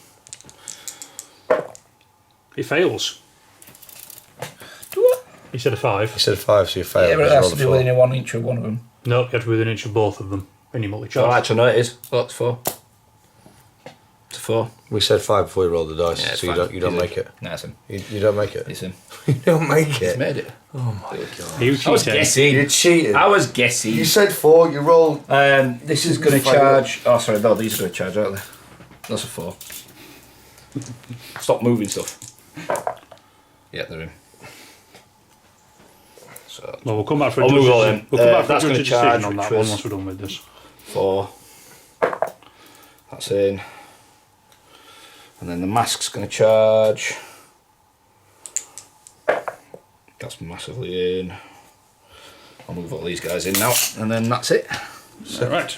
Khorne. He fails. He said a 5. You said 5, so you failed. Yeah, but it You has rolled to a be 4. within 1 inch of one of them. No, you have to be within an inch of both of them. When you multi-charge. Oh, actually, no, it is. Oh, it's 4. It's a 4. We said 5 before you rolled the dice, Yeah, it's so you fine. don't He's make in. it. No, it's him. You don't make it. It's him. You don't make He's it. made it. Oh my god. You I was cheated. guessing. You cheated. I was guessing. You said 4, you rolled. This is going to charge. Oh, sorry, no, these are going to charge, aren't they? That's a 4. Stop moving stuff. Yeah, they're in. So, Well, we'll come back for a I'll move judge's- all in. We'll come back for a That's gonna judge's decision charge, on that which one was- once we're done with this. 4. That's in. And then the mask's going to charge. That's massively in. I'll move all these guys in now, and then that's it. Right.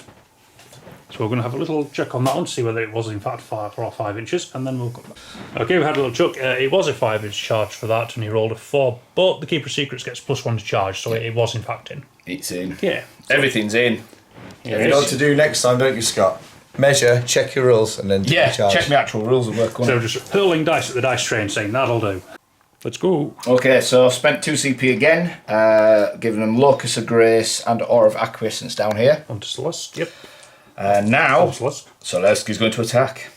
So we're going to have a little check on that one to see whether it was in fact 4 or 5 inches, and then we'll come back. Okay, we had a little chuck. It was a 5-inch charge for that, and he rolled a 4. But the Keeper of Secrets gets +1 to charge, so it was in fact in. It's in. Yeah. Everything's in. Yeah, You know what to do next time, don't you, Scott? Measure, check your rules, and then Yeah, charge. check my actual rules of work. So just hurling dice at the dice tray and saying that'll do. Let's go. Okay, so spent 2 CP again, giving them Locus of Grace and Aura of Acquiescence down here. On to Celeste. Yep. Now, Celeste. Celeste's going to attack.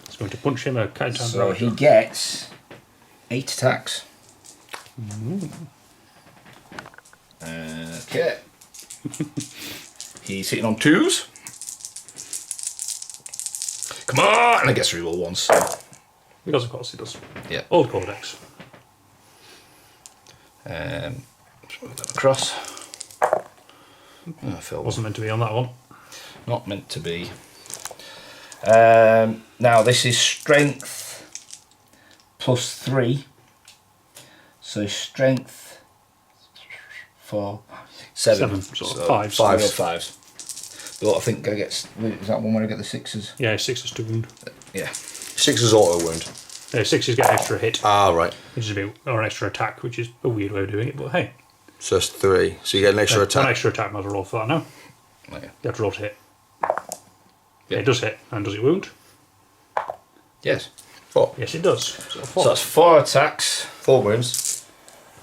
It's going to punch him a Kytan. So he gets 8 attacks. Okay. He's hitting on 2s. Come on! And I guess reroll once. Because of course he does. Yeah. Old Codex. Just move that across. Oh, I fell. Wasn't meant to be on that one. Not meant to be. Now this is strength +3. So strength 4, 7. 7, so 5. So I got 5s. But I think I get. Is that one where I get the 6s? Yeah, 6 is to wound. Yeah. 6 is auto wound. 6 is get an extra hit, Ah, right. which is a bit, or an extra attack, which is a weird way of doing it, but hey. So that's 3. So you get an extra One attack. extra attack, might as well roll for that now. Okay. You have to roll to hit. Yeah. It does hit. And does it wound? Yes. 4. Yes, it does. So So 4. that's 4 attacks. 4 wounds.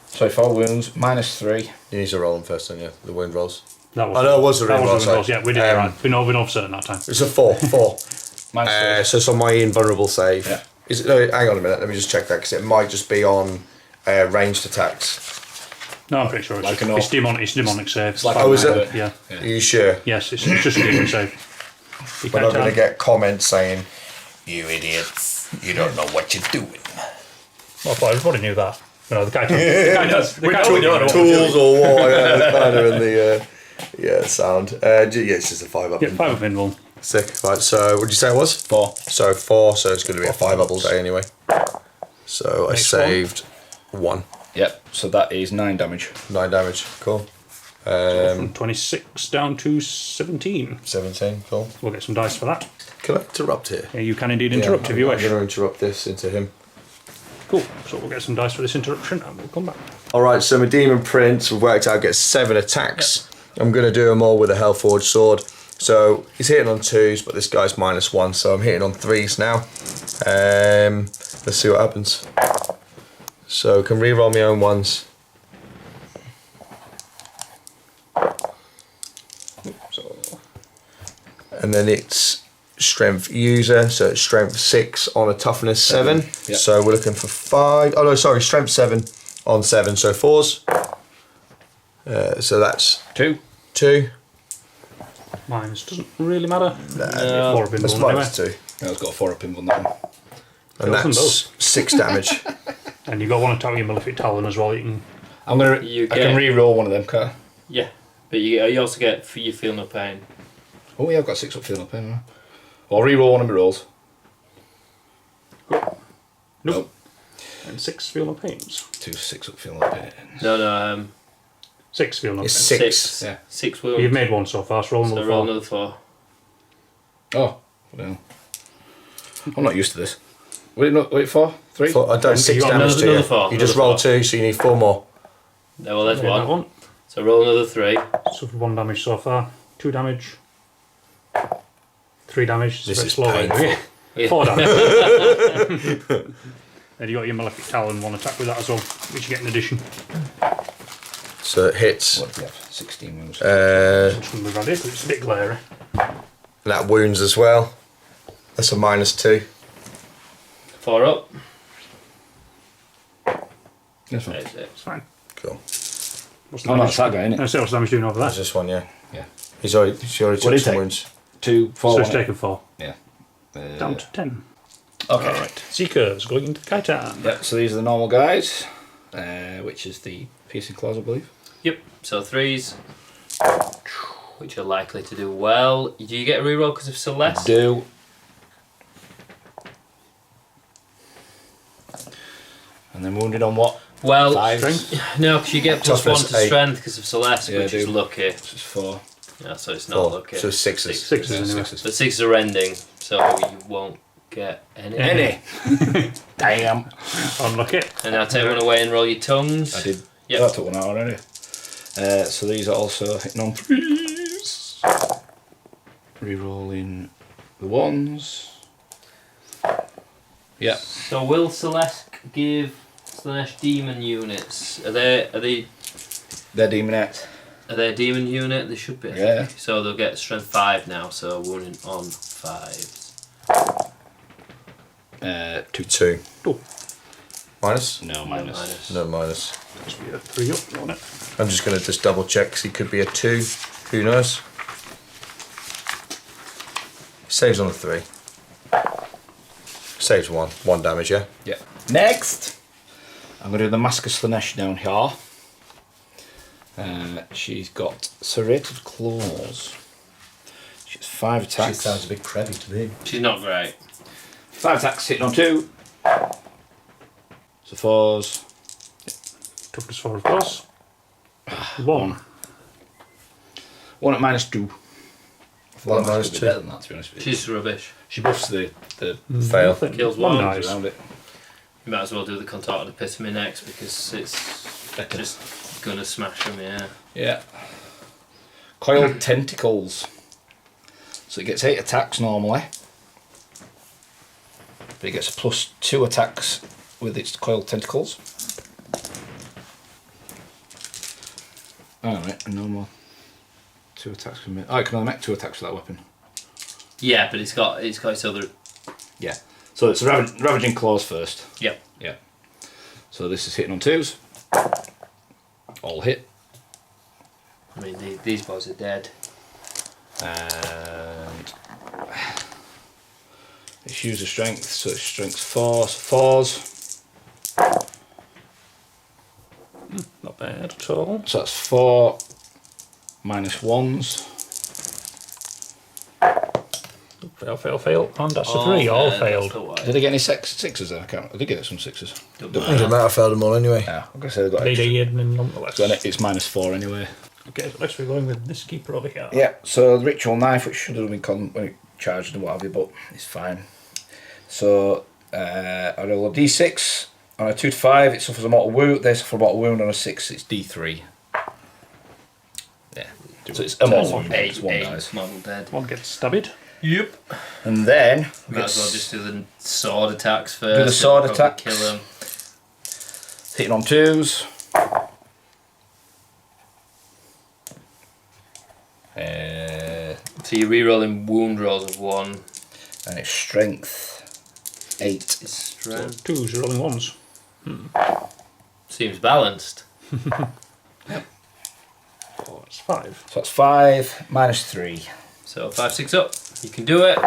Sorry, 4 wounds, -3. You need to roll them first, then, yeah. The wound rolls. That was Oh, no, it was the that wound roll, was the wound sorry. rolls. Yeah, we did it right. We know for certain that time. It's a 4. 4. -3. So it's on my invulnerable save. Yeah. Is it, no, hang on a minute. Let me just check that because it might just be on ranged attacks. No, I'm pretty sure it's, Like just, an it's demonic. It's demonic save. It's like Oh, is it? Yeah. Are you sure? Yes, it's just a demon save. You We're can't not going to tell. get comments saying, "You idiots, you don't know what you're doing." Well, I thought everybody knew that. You know, the guy. Tools or what? Yeah, kind of in the sound. Yeah, it's just a 5 up. Yeah, 5 of invul. Sick. Right. So, what did you say it was? 4. So 4. So it's going to be a 5 up all day anyway. So I Next saved 1. Yep, so that is 9 damage. 9 damage. Cool. From 26 down to 17. 17. Cool. We'll get some dice for that. Can I interrupt here? Yeah, you can indeed interrupt if you wish. I'm going to interrupt this into him. Cool. So we'll get some dice for this interruption and we'll come back. Alright, so my Demon Prince, we've worked out, gets 7 attacks. I'm going to do them all with a Hellforged Sword. So he's hitting on 2s, but this guy's -1, so I'm hitting on 3s now. Let's see what happens. So can re-roll my own ones. And then it's strength user, so it's strength 6 on a toughness 7. Yep. So we're looking for 5. Oh no, sorry, strength 7 on 7, so 4s. So that's 2. 2. Mines doesn't really matter. Nah, 4 of that's invul anyway. -2. No, it's got a 4 up in on that one. And Kills them that's 6 damage. And you got one attack with your Malefic Talon as well. You can. I'm gonna. You I can get- re-roll one of them, can't I? Yeah, but you also get you feel no pain. Oh yeah, I've got 6 up feeling up in. I'll re-roll one of my rolls. Nope. And 6 feel no pains. 2 6 up feeling up in. No, 6 feel no It's pains. 6. Yeah. 6 will. You've made one so far, so roll So another roll 4. another 4. Oh, well. I'm not used to this. Wait, 4? 3? I've done 6 got damage to you. another 4, You just another rolled 2, so you need 4 more. No, well, there's Yeah, that one. one. So roll another 3. Suffered 1 damage so far. 2 damage. 3 damage. This It's a bit is slow, painful. isn't it? Yeah. 4 damage. Then you got your Malefic Talon, 1 attack with that as well, which you get in addition. So it hits. What do we have? 16 wounds. Just gonna move around here because it's a bit glary. That wounds as well. That's a -2. 4 up. This one. There's it. It's fine. Cool. What's the Oh, damage? that's that guy, isn't No, it? see what's the damage doing over That's there. this one, yeah. Yeah. She already What took did he some take? wounds. 2, 4, So it's 1. taken 4. Yeah. Down to 10. Okay. Alright. Seekers going into the Kytan. Yep, so these are the normal guys, which is the piercing claws, I believe. Yep. So 3s, which are likely to do well. Do you get a reroll because of Celeste? Do. And then wounded on what? Well, 5. Strength? no, because you get +1 Toughness to 8. strength because of Celeste, Yeah, which I is do. lucky. This is 4. Yeah, so it's not 4. lucky. So 6s. 6 Yeah, anyway. 6s. But 6s are ending, so you won't get any. Any. Damn. Unlucky. And now take one away and roll your tongues. I did. Yep. I took one out already. So these are also hitting on 3s. Rerolling the 1s. Yep. So will Celeste give Slaanesh demon units? Are they They're demonette. Are they a demon unit? They should be. I Yeah. think. So they'll get strength 5 now. So wounding on 5s. 2. 2. Oh, Minus? No, minus. No minus. must be a 3 up, won't it? I'm just going to just double check because he could be a 2. Who knows? Saves on a 3. Saves 1. 1 damage, yeah? Yeah. Next, I'm going to do the Mask of Slaanesh down here. She's got serrated claws. She's 5 attacks. a bit crabby to me. She's not great. 5 attacks hitting on 2. So 4s. Toughness 4, of course. 1. 1 at -2. One That minus could be 2. better than that, to be honest with you. She's rubbish. She buffs the Fail. Nothing. Kills 1 one, dies. around it. You might as well do the contorted epitome next because it's Better. just gonna smash them. Yeah. Yeah. Coiled tentacles. So it gets 8 attacks normally. But it gets a +2 attacks with its coiled tentacles. Alright, and no more. 2 attacks from me. Oh, I can only make 2 attacks with that weapon. Yeah, but it's got its other. Yeah. So it's Ravaging Claws first. Yep. Yeah. So this is hitting on 2s. All hit. I mean, these boys are dead. And it's user strength, so it's strength 4, so 4s. Not bad at all. So that's 4 minus 1s. Fail, fail, fail. And that's a Oh, 3. All that's failed. the way. Did I get any sixes then? I did get some 6s. Doesn't matter, I failed them all anyway. Yeah, I'm gonna say they got They extra. did, and nonetheless. So it's -4 anyway. Okay, so let's be going with this keeper over here. Yeah, so the ritual knife, which should have been when it charged and what have you, but it's fine. So I roll a d6. On a 2 to 5, it suffers a mortal wound. They suffer a mortal wound. On a 6, it's d3. Yeah, so it's a mortal wound. It's 1 dies. Model dead. One gets stabbed. Yep. And then we Might get as well just do the sword attacks first. do the sword It'll probably attacks. Kill him. Hitting on 2s. So you're re-rolling wound rolls of 1. And it's strength 8. It's strength. 2s rolling 1s. Seems balanced. Oh, it's 5. So that's 5 minus 3. So 5, 6 up. You can do it.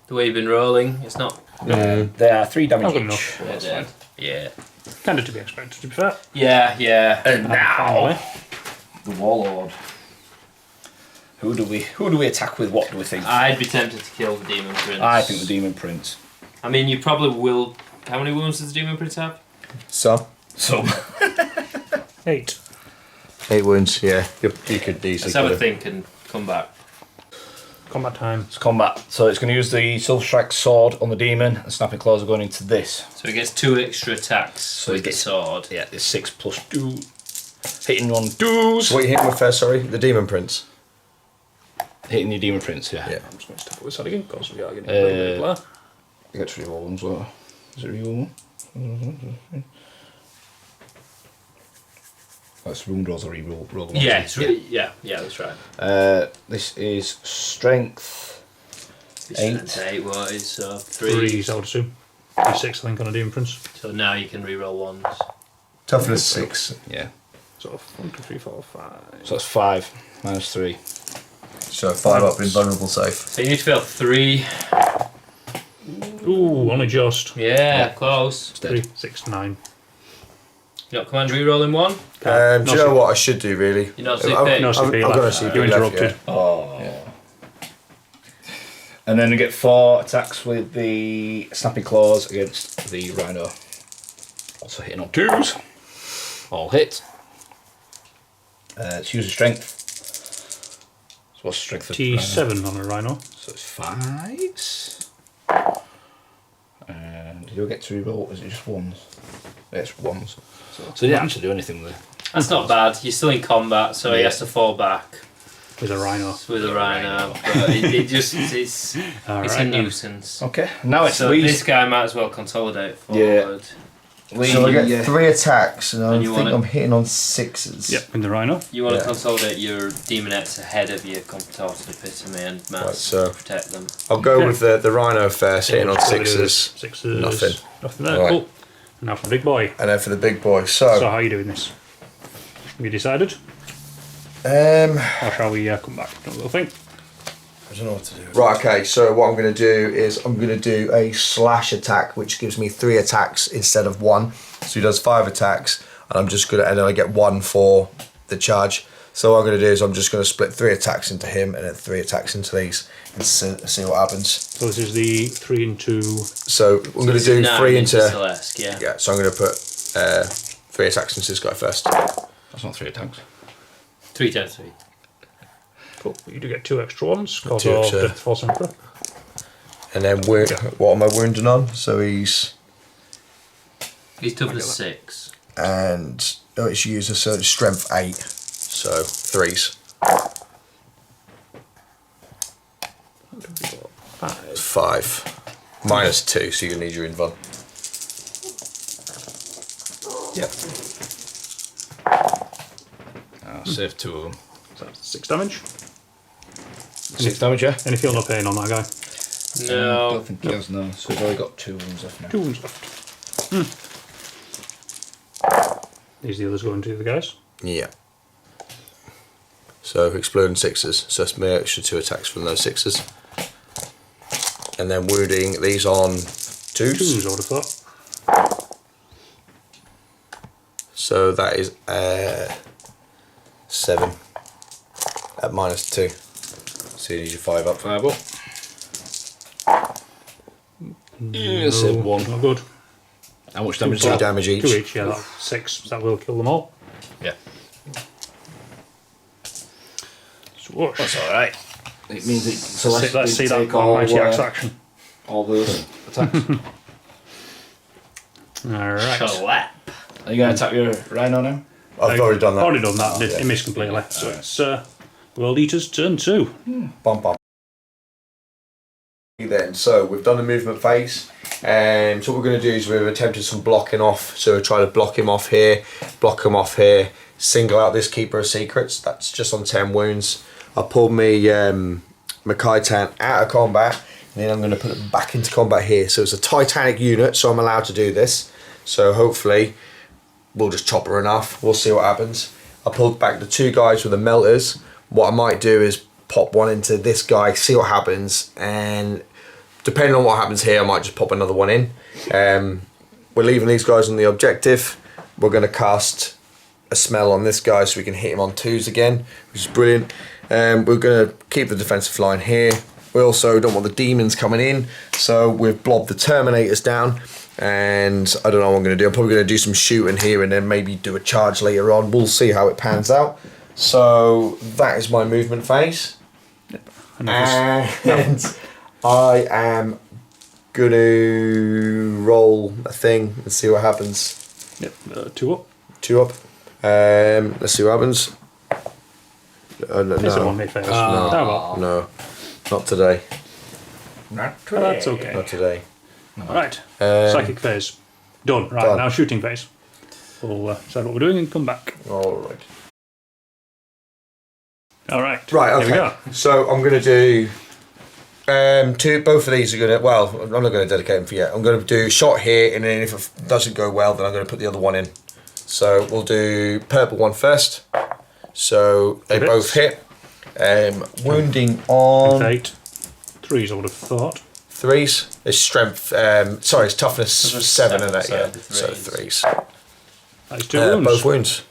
The way you've been rolling, it's not. They are 3 damage Oh, good each. enough. They're dead. Yeah. Kind of to be expected, to be fair. Yeah, yeah. And Finally. now the warlord. Who do we attack with? What do we think? I'd be tempted to kill the Demon Prince. I think the demon prince. I mean, you probably will. How many wounds does the Demon Prince have? Some. So 8. 8 wounds, yeah. You could easily Let's have kill a him. think and come back. Combat time. it's combat. So it's going to use the Silver Strike sword on the demon. And snapping claws are going into this. So he gets 2 extra attacks So with he the gets- sword. Yeah, it's 6 plus 2. Hitting on 2s. So what you hit him with first, sorry? The Demon Prince. Hitting the demon prince. Yeah. Yeah. I'm just going to start with that again because we are getting Uh, blah. You get to reroll ones. Well, is it reroll one? That's wound rolls or reroll. Roll ones. Yeah, it's yeah, that's right. This is strength. It's 8. strength 8, what is so 3. 3s, I would assume. 6, I think, on a Demon Prince. So now you can re-roll ones. Toughness 6. Yeah. So 1, 2, 3, 4, 5. So that's 5 minus 3. So 5 up in vulnerable safe. So you need to fail 3. Ooh, only just. Yeah, close. It's dead. 3, 6, 9. You not command re-rolling 1? Do you know what I should do, really? You're not I'm- CP? No I'm CP gonna left. CP You left, interrupted. yeah. Oh. Yeah. And then we get 4 attacks with the snapping claws against the rhino. Also hitting on 2s. All hit. It's user strength. So what's strength of T7 on a Rhino. So it's 5s. And you'll get to reroll. Is it just 1s? Yeah, it's 1s. So you didn't actually do anything with it. That's not bad. You're still in combat, so he Yeah. has to fall back With a Rhino. with a rhino. But it just it's Alright a then. nuisance. Okay. Now it's So Lee. this guy might as well consolidate Yeah. forward. Lee, So I get 3 attacks, and I And you think wanna- I'm hitting on 6s. Yep, in the Rhino. You want to Yeah. consolidate your demonettes ahead of your contorted epitome and mass Right, so- to protect them. I'll go Yeah. with the Rhino first, hitting on Let's go with 6s. 6s. Nothing. Nothing there, Alright. cool. And now for the big boy. And then for the big boy. So So, how are you doing this? Have you decided? um, Or shall we come back to a little thing? I don't know what to do. Right, okay, so what I'm going to do is I'm going to do a slash attack, which gives me 3 attacks instead of 1. So he does 5 attacks, and I'm just going to, and then I get 1 for the charge. So what I'm going to do is I'm just going to split 3 attacks into him and then 3 attacks into these and see what happens. So this is the 3 into... So I'm going to do 3 into... Celeste, yeah. Yeah, so I'm going to put 3 attacks into this guy first. That's not 3 attacks. 3 times 3. Cool. You do get 2 extra ones because 2 of extra. the False Emperor. And then what am I wounding on? So he's... He's toughness 6. And oh, it's user, so it's strength 8. So 3s. 5. -2, so you need your invuln. Yep. I'll save 2 of them. So that's 6 damage. 6 damage, yeah? Any feel no pain on that guy? I No. don't think he has, no. So we've only got 2 wounds left now. 2 wounds left. These are the others going to the guys. Yeah. So exploding 6s. So that's my extra 2 attacks from those 6s. And then wounding these on 2s. 2s, I would have thought. So that is 7 at -2. So you need your 5 up. 5 up. Yeah, save 1. Not good. How much damage is 2 that? damage 2 each. each, yeah, that's 6. That will kill them all. Yeah. Swoosh. That's alright. It means it. So Let's see that mighty axe action. all those attacks. Alright. Clap. Are you going to attack your rhino now? I've already done that. Already done that. It missed completely. So it's World Eater's turn 2. Bum bum. Then, so we've done the movement phase, and so what we're going to do is we've attempted some blocking off. So we'll try to block him off here, single out this Keeper of Secrets. That's just on 10 wounds. I pulled my Kytan out of combat, and then I'm going to put it back into combat here. So it's a Titanic unit, so I'm allowed to do this. So hopefully we'll just chop her in half. We'll see what happens. I pulled back the 2 guys with the melters. What I might do is pop one into this guy, see what happens, and depending on what happens here, I might just pop another one in. We're leaving these guys on the objective. We're going to cast a smell on this guy so we can hit him on 2s again, which is brilliant. We're going to keep the defensive line here. We also don't want the demons coming in, so we've blobbed the Terminators down, and I don't know what I'm going to do. I'm probably going to do some shooting here and then maybe do a charge later on. We'll see how it pans out. So that is my movement phase. And I am going to roll a thing and see what happens. Yep, 2 up. 2 up. Let's see what happens. This one made fails. No, not today. That's okay. Not today. Right. Psychic phase. Done. Right, Done. now shooting phase. We'll decide what we're doing and come back. All right. Alright. Right, okay. Here we go. So I'm going to do both of these are going to, well, I'm not going to dedicate them for yet. I'm going to do shot here, and then if it doesn't go well, then I'm going to put the other one in. So we'll do purple one first. So they both hit. Wounding on 8. 3s, I would have thought. 3s. It's strength, sorry, it's toughness 7 and that, so yeah. the So 3s. 3s. That is 2 wounds. Both wounds.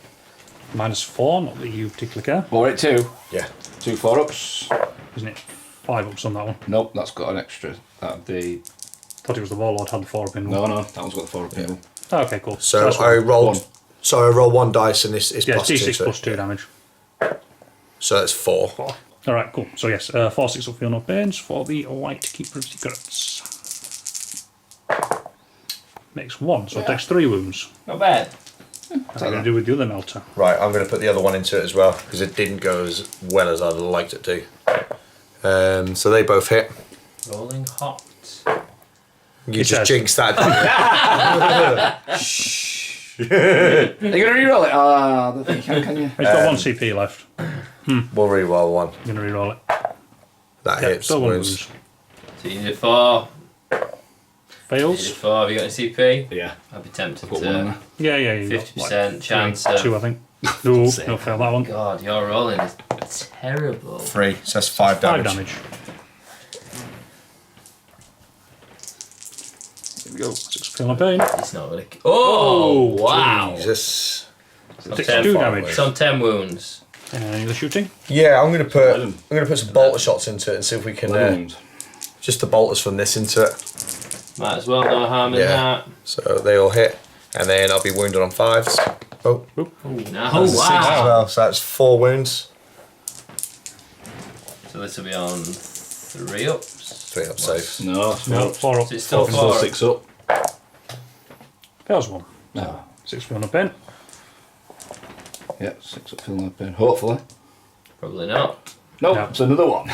-4, not that you particularly care. 4 at 2. Yeah. 2 4-ups. Isn't it? 5 ups on that one. Nope, that's got an extra. That'd be. Thought it was the Warlord had the 4 up in one. No, that one's got the 4-up in. Oh, okay, cool. So that's I one. rolled. One. So I roll 1 dice, and it's Yeah, plus it's 2. D6 plus 2 damage. So that's 4. 4. Alright, cool. So yes, 4 6 will feel no pains for the Light Keeper of Secrets. Makes 1, so it takes 3 wounds. Not bad. What's that going to do with the other melter? Right, I'm going to put the other one into it as well, because it didn't go as well as I'd liked it to. So they both hit. Rolling hot. You It just says- jinxed that. Are you going to reroll it? I don't think you can you? It's got 1 CP left. We'll re-roll one. I'm going to reroll it. That Yeah, hits. still 1 wounds. wounds. So you did 4. You Fails? did 4. Have you got any CP? Yeah. I'd be tempted Got one in to. there. Yeah, you got 50% chance 2, I think. No, no, fail that one. God, your rolling is terrible. 3, so that's 5 5 damage. damage. Here we go. 6 feel no pain. It's not really. Oh, wow! Jesus. It's on 6 10 2 damage. It's on 10 wounds. Any other shooting? Yeah, I'm going to put 11. some bolter shots into it and see if we can 11 wounds. just the bolters from this into it. Might as well, no harm in Yeah. that. So they all hit, and then I'll be wounded on 5s. Oh, No, that's 6 as wow! well. So that's 4 wounds. So this will be on 3 ups. 3 up safe. No, it's 4 No, ups. 4 up. So it's still Still 4 6 up. Fails 1. No. 6 feel no pain. Yeah, 6 up, feeling no pain. Hopefully. Probably not. Nope, No. it's another one.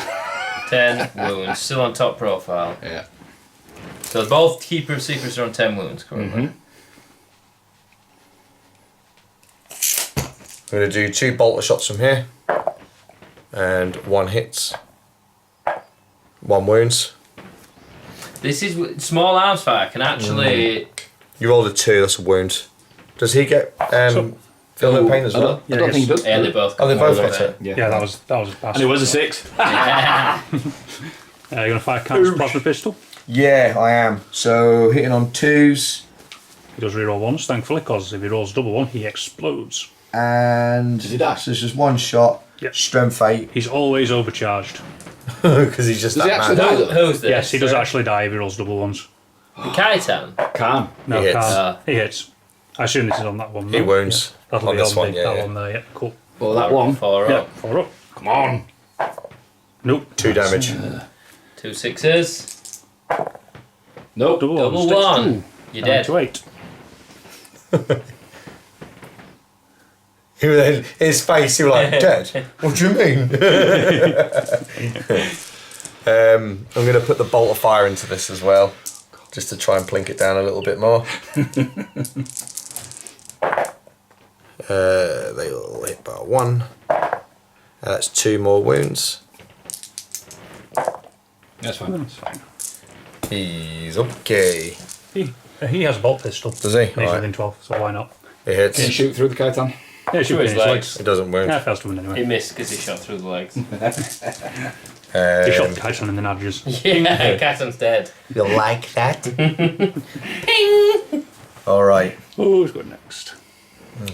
10 wounds. Still on top profile. Yeah. So both Keeper of Secrets are on 10 wounds currently. I'm going to do 2 bolter shots from here. And 1 hits. 1 wounds. This is small arms fire can actually. You rolled a 2, that's a wound. Does he get feel no pain as well? I don't think he does. Yeah, they both. Oh, they both got it. it. Yeah, that was a pass. And it was a 6. You're going to fire Kytan's plasma pistol. Yeah, I am. So hitting on 2s. He does reroll ones, thankfully, because if he rolls double one, he explodes. And Does he die? so it's just 1 shot. Yep. Strength 8. He's always overcharged. Because he's just Does he that actually mad. die though? Who's this? Yes, he does actually die if he rolls double ones. Kytan. Calm. No, He hits. can't. He hits. I assume this is on that one. He no? wounds. Yeah. That'll On be this on one, the, yeah, that yeah. one there, yeah, cool. Well, that one. 4 Yeah, up. 4 up. Come on. Nope. 2 damage. 2 6s. Nope. Double Double ones. 1. You're dead. To 8. He was in his face, he was like, dead? What do you mean? I'm going to put the bolt of fire into this as well, just to try and plink it down a little bit more. They will hit by 1. That's 2 more wounds. That's fine. That's fine. He's okay. He has a bolt pistol. Does he? He's Right. within 12, so why not? It hits. Can you shoot through the Kytan? Yeah, shoot Through his his legs. legs. It doesn't wound. Yeah, fails to win He anyway. missed because he shot through the legs. He shot Kytan in the nudges. Yeah, Kytan's dead. You like that? Alright. Oh, who's going next?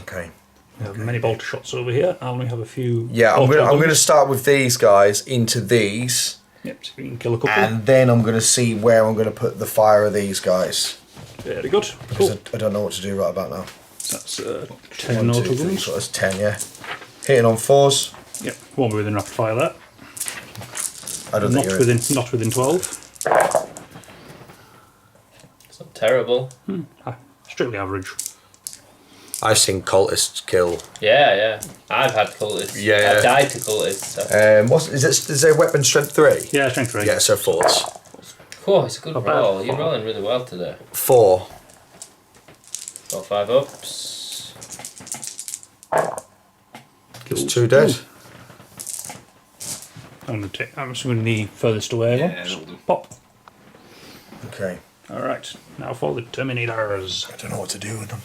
Okay. We have many bolter shots over here. I only have a few. Yeah, I'm auto gonna guns. start with these guys into these, Yep, so we can kill a couple. and then I'm gonna see where I'm gonna put the fire of these guys. Very good. Because Cool. I don't know what to do right about now. That's 10 1, 2, auto 3, guns. so that's 10, yeah. Hitting on 4s. Yep, won't be within rapid fire there. I don't Not think within 12. It's not terrible. Strictly average. I've seen cultists kill. Yeah. I've had cultists. Yeah. I've died to cultists. So. Is their weapon strength 3? Yeah, strength 3. Yeah, so 4s. Cool, it's a good Not bad. roll. You're rolling really well today. 4. 4 5 ups. It's 2 dead. I'm assuming the furthest away Yeah, one. that'll do. Pop. Okay. Alright, now for the Terminators. I don't know what to do with them.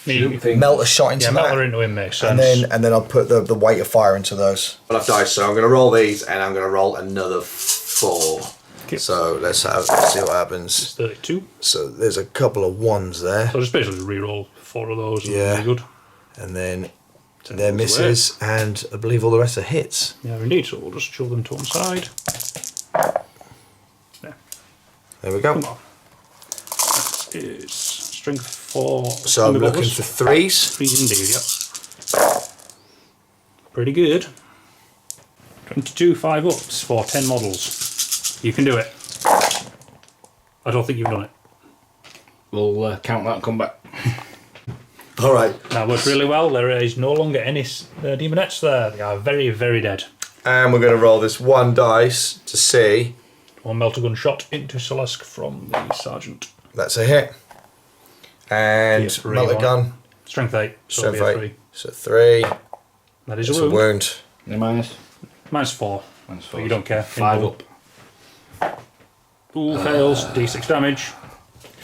Me. Melt a shot into Yeah, that. Melter into him makes And sense. then I'll put the weight of fire into those. But I've died, so I'm going to roll these, and I'm going to roll another 4. Okay. So let's see what happens. 32. So there's a couple of 1s there, So just basically reroll 4 of those. And Yeah. really good. and then Ten they're rolls misses, and I believe all the rest are hits. Yeah, indeed. So we'll just shove them to one side. There. There we go. Come on. That is strength 4. So I'm looking for 3s. 3 indeed, yep. Pretty good. 22 5 ups for 10 models. You can do it. I don't think you've done it. We'll count that and come back. All right. That worked really well. There is no longer any demonettes there. They are very, very dead. And we're going to roll this 1 dice to see. One melter gun shot into Salesk from the sergeant. That's a hit. And Yes, three, melter one. gun. Strength 8. So Strength it'll be a 8. 3. So 3. That is It's a a wound. wound. No minus. Minus 4. Minus But 4. you don't care. 5 up. Ooh, fails. D6 damage.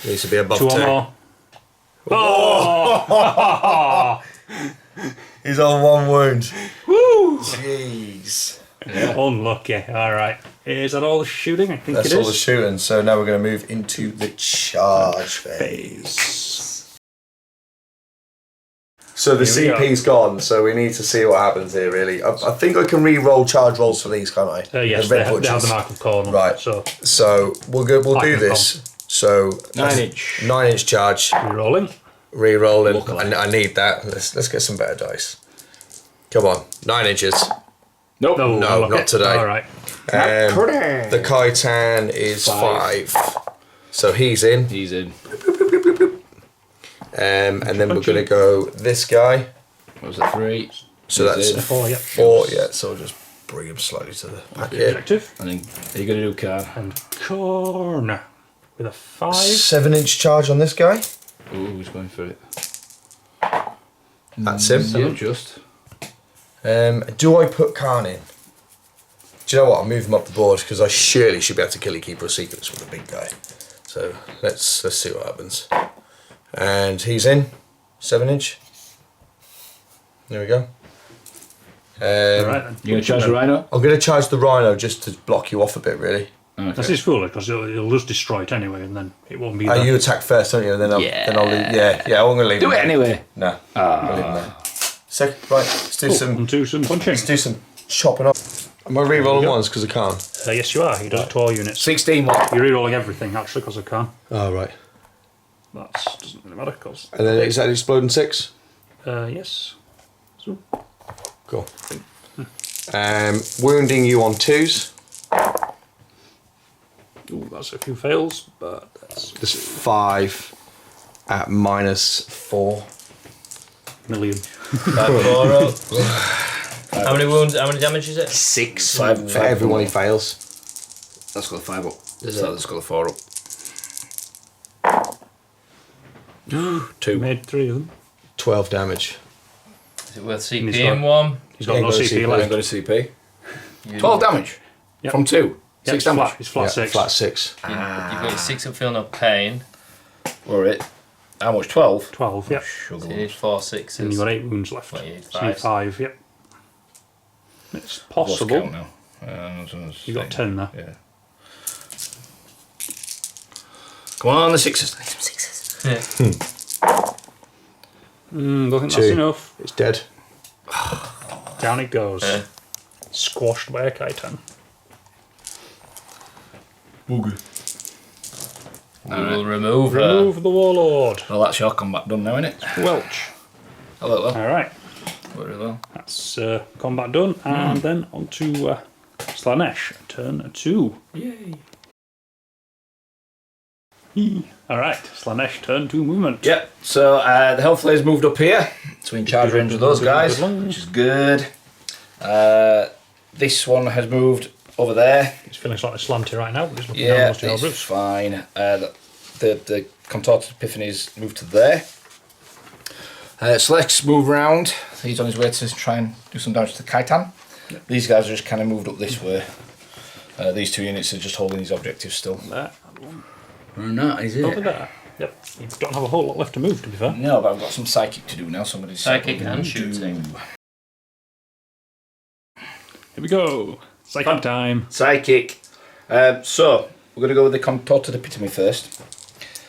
Needs to be above 2 or 2. more. Oh! He's on 1 wound. Woo! Jeez. Unlucky. Alright. Is that all the shooting? I think That's it all the is. shooting. So now we're going to move into the charge phase. So the Here we CP's gone, so we need to see what happens here, really. I think I can re-roll charge rolls for these, can't I? Yes, The they red have the butchers. mark of Khorne on Right. it, so So we'll do can this. So 9-inch. 9-inch charge, re-rolling. re-rolling. Luckily. I need that. Let's get some better dice. Come on, 9 inches. Nope. No, No, unlucky. not today. Alright. The Kytan is 5. So he's in. He's in. And then we're going to go this guy. What was it? 3. So He's that's in. 4, yep. 4. Yeah, so just bring him slightly to the back The here. objective. And then are you going to do Khorne? And Khorne with a 5. 7-inch charge on this guy. Ooh, who's going for it? That's him. Yeah, just. Do I put Khan in? Do you know what? I'll move him up the board because I surely should be able to kill a Keeper of Secrets with a big guy. So let's see what happens. And he's in. 7-inch. There we go. Alright then. You going to charge the Rhino? I'm going to charge the Rhino just to block you off a bit, really. Okay. This is foolish because it'll just destroy it anyway, and then it won't be. You attack first, don't you? And then I'll leave. Yeah, I'm going to leave Do him it there. anyway. No. I'll leave him there. Second, right, let's do some. And do some punching. Let's do some chopping up. Am I re-rolling ones because I can't? Yes, you are. He does it to all units. 16 what? You're re-rolling everything actually because I can. Oh, right. That doesn't really matter because. And then is that exploding 6? Yes. So, Cool. Wounding you on 2s. ooh, that's a few fails, but that's There's 5 at -4. million. How many wounds? How many damage is it? 6 Five for everyone he fails. That's got a 5 up. Is So it? that's got a 4 up. 2. Made 3 of them. 12 damage. Is it worth And he's CP in got- one? He's got Ain't no got a CP CP I ain't left. got a CP. You- 12 damage? Yep. From 2? Yep, 6 damage? He's flat 6. Flat 6. You've got your 6 and feel no pain. Or it? How much? 12? 12, yep. Sugar. So you need 4 6s. And you've got 8 wounds left. What, you need So you need 5, yep. It's possible. Lost count now. You got 10 there. Yeah. Come on, the 6s. Don't think that's 2. enough. It's dead. Down it goes. Yeah. Squashed by a Kytan. Booger. We will remove her. Remove the Warlord. Well, that's your combat done now, innit? Welch. Hello, well. Alright, Very well. that's combat done. And then on to Slaanesh. Turn 2. Yay. Alright, Slaanesh, turn 2 movement. Yep, so the health flayer's moved up here, so in charge range of those guys, which is good. This one has moved over there. He's feeling slightly slanty right now, but he's looking Yeah, down most of your it's brutes. fine. The contorted epiphany's moved to there. Slex move round. He's on his way to try and do some damage to the Kytan. Yep. These guys are just kind of moved up this way. These 2 units are just holding these objectives still. There, and one That is over there. Yep, you don't have a whole lot left to move, to be fair. No, but I've got some psychic to do now. Somebody's Psychic and shooting. Here we go. Psychic time. Psychic. So, we're going to go with the contorted epitome first.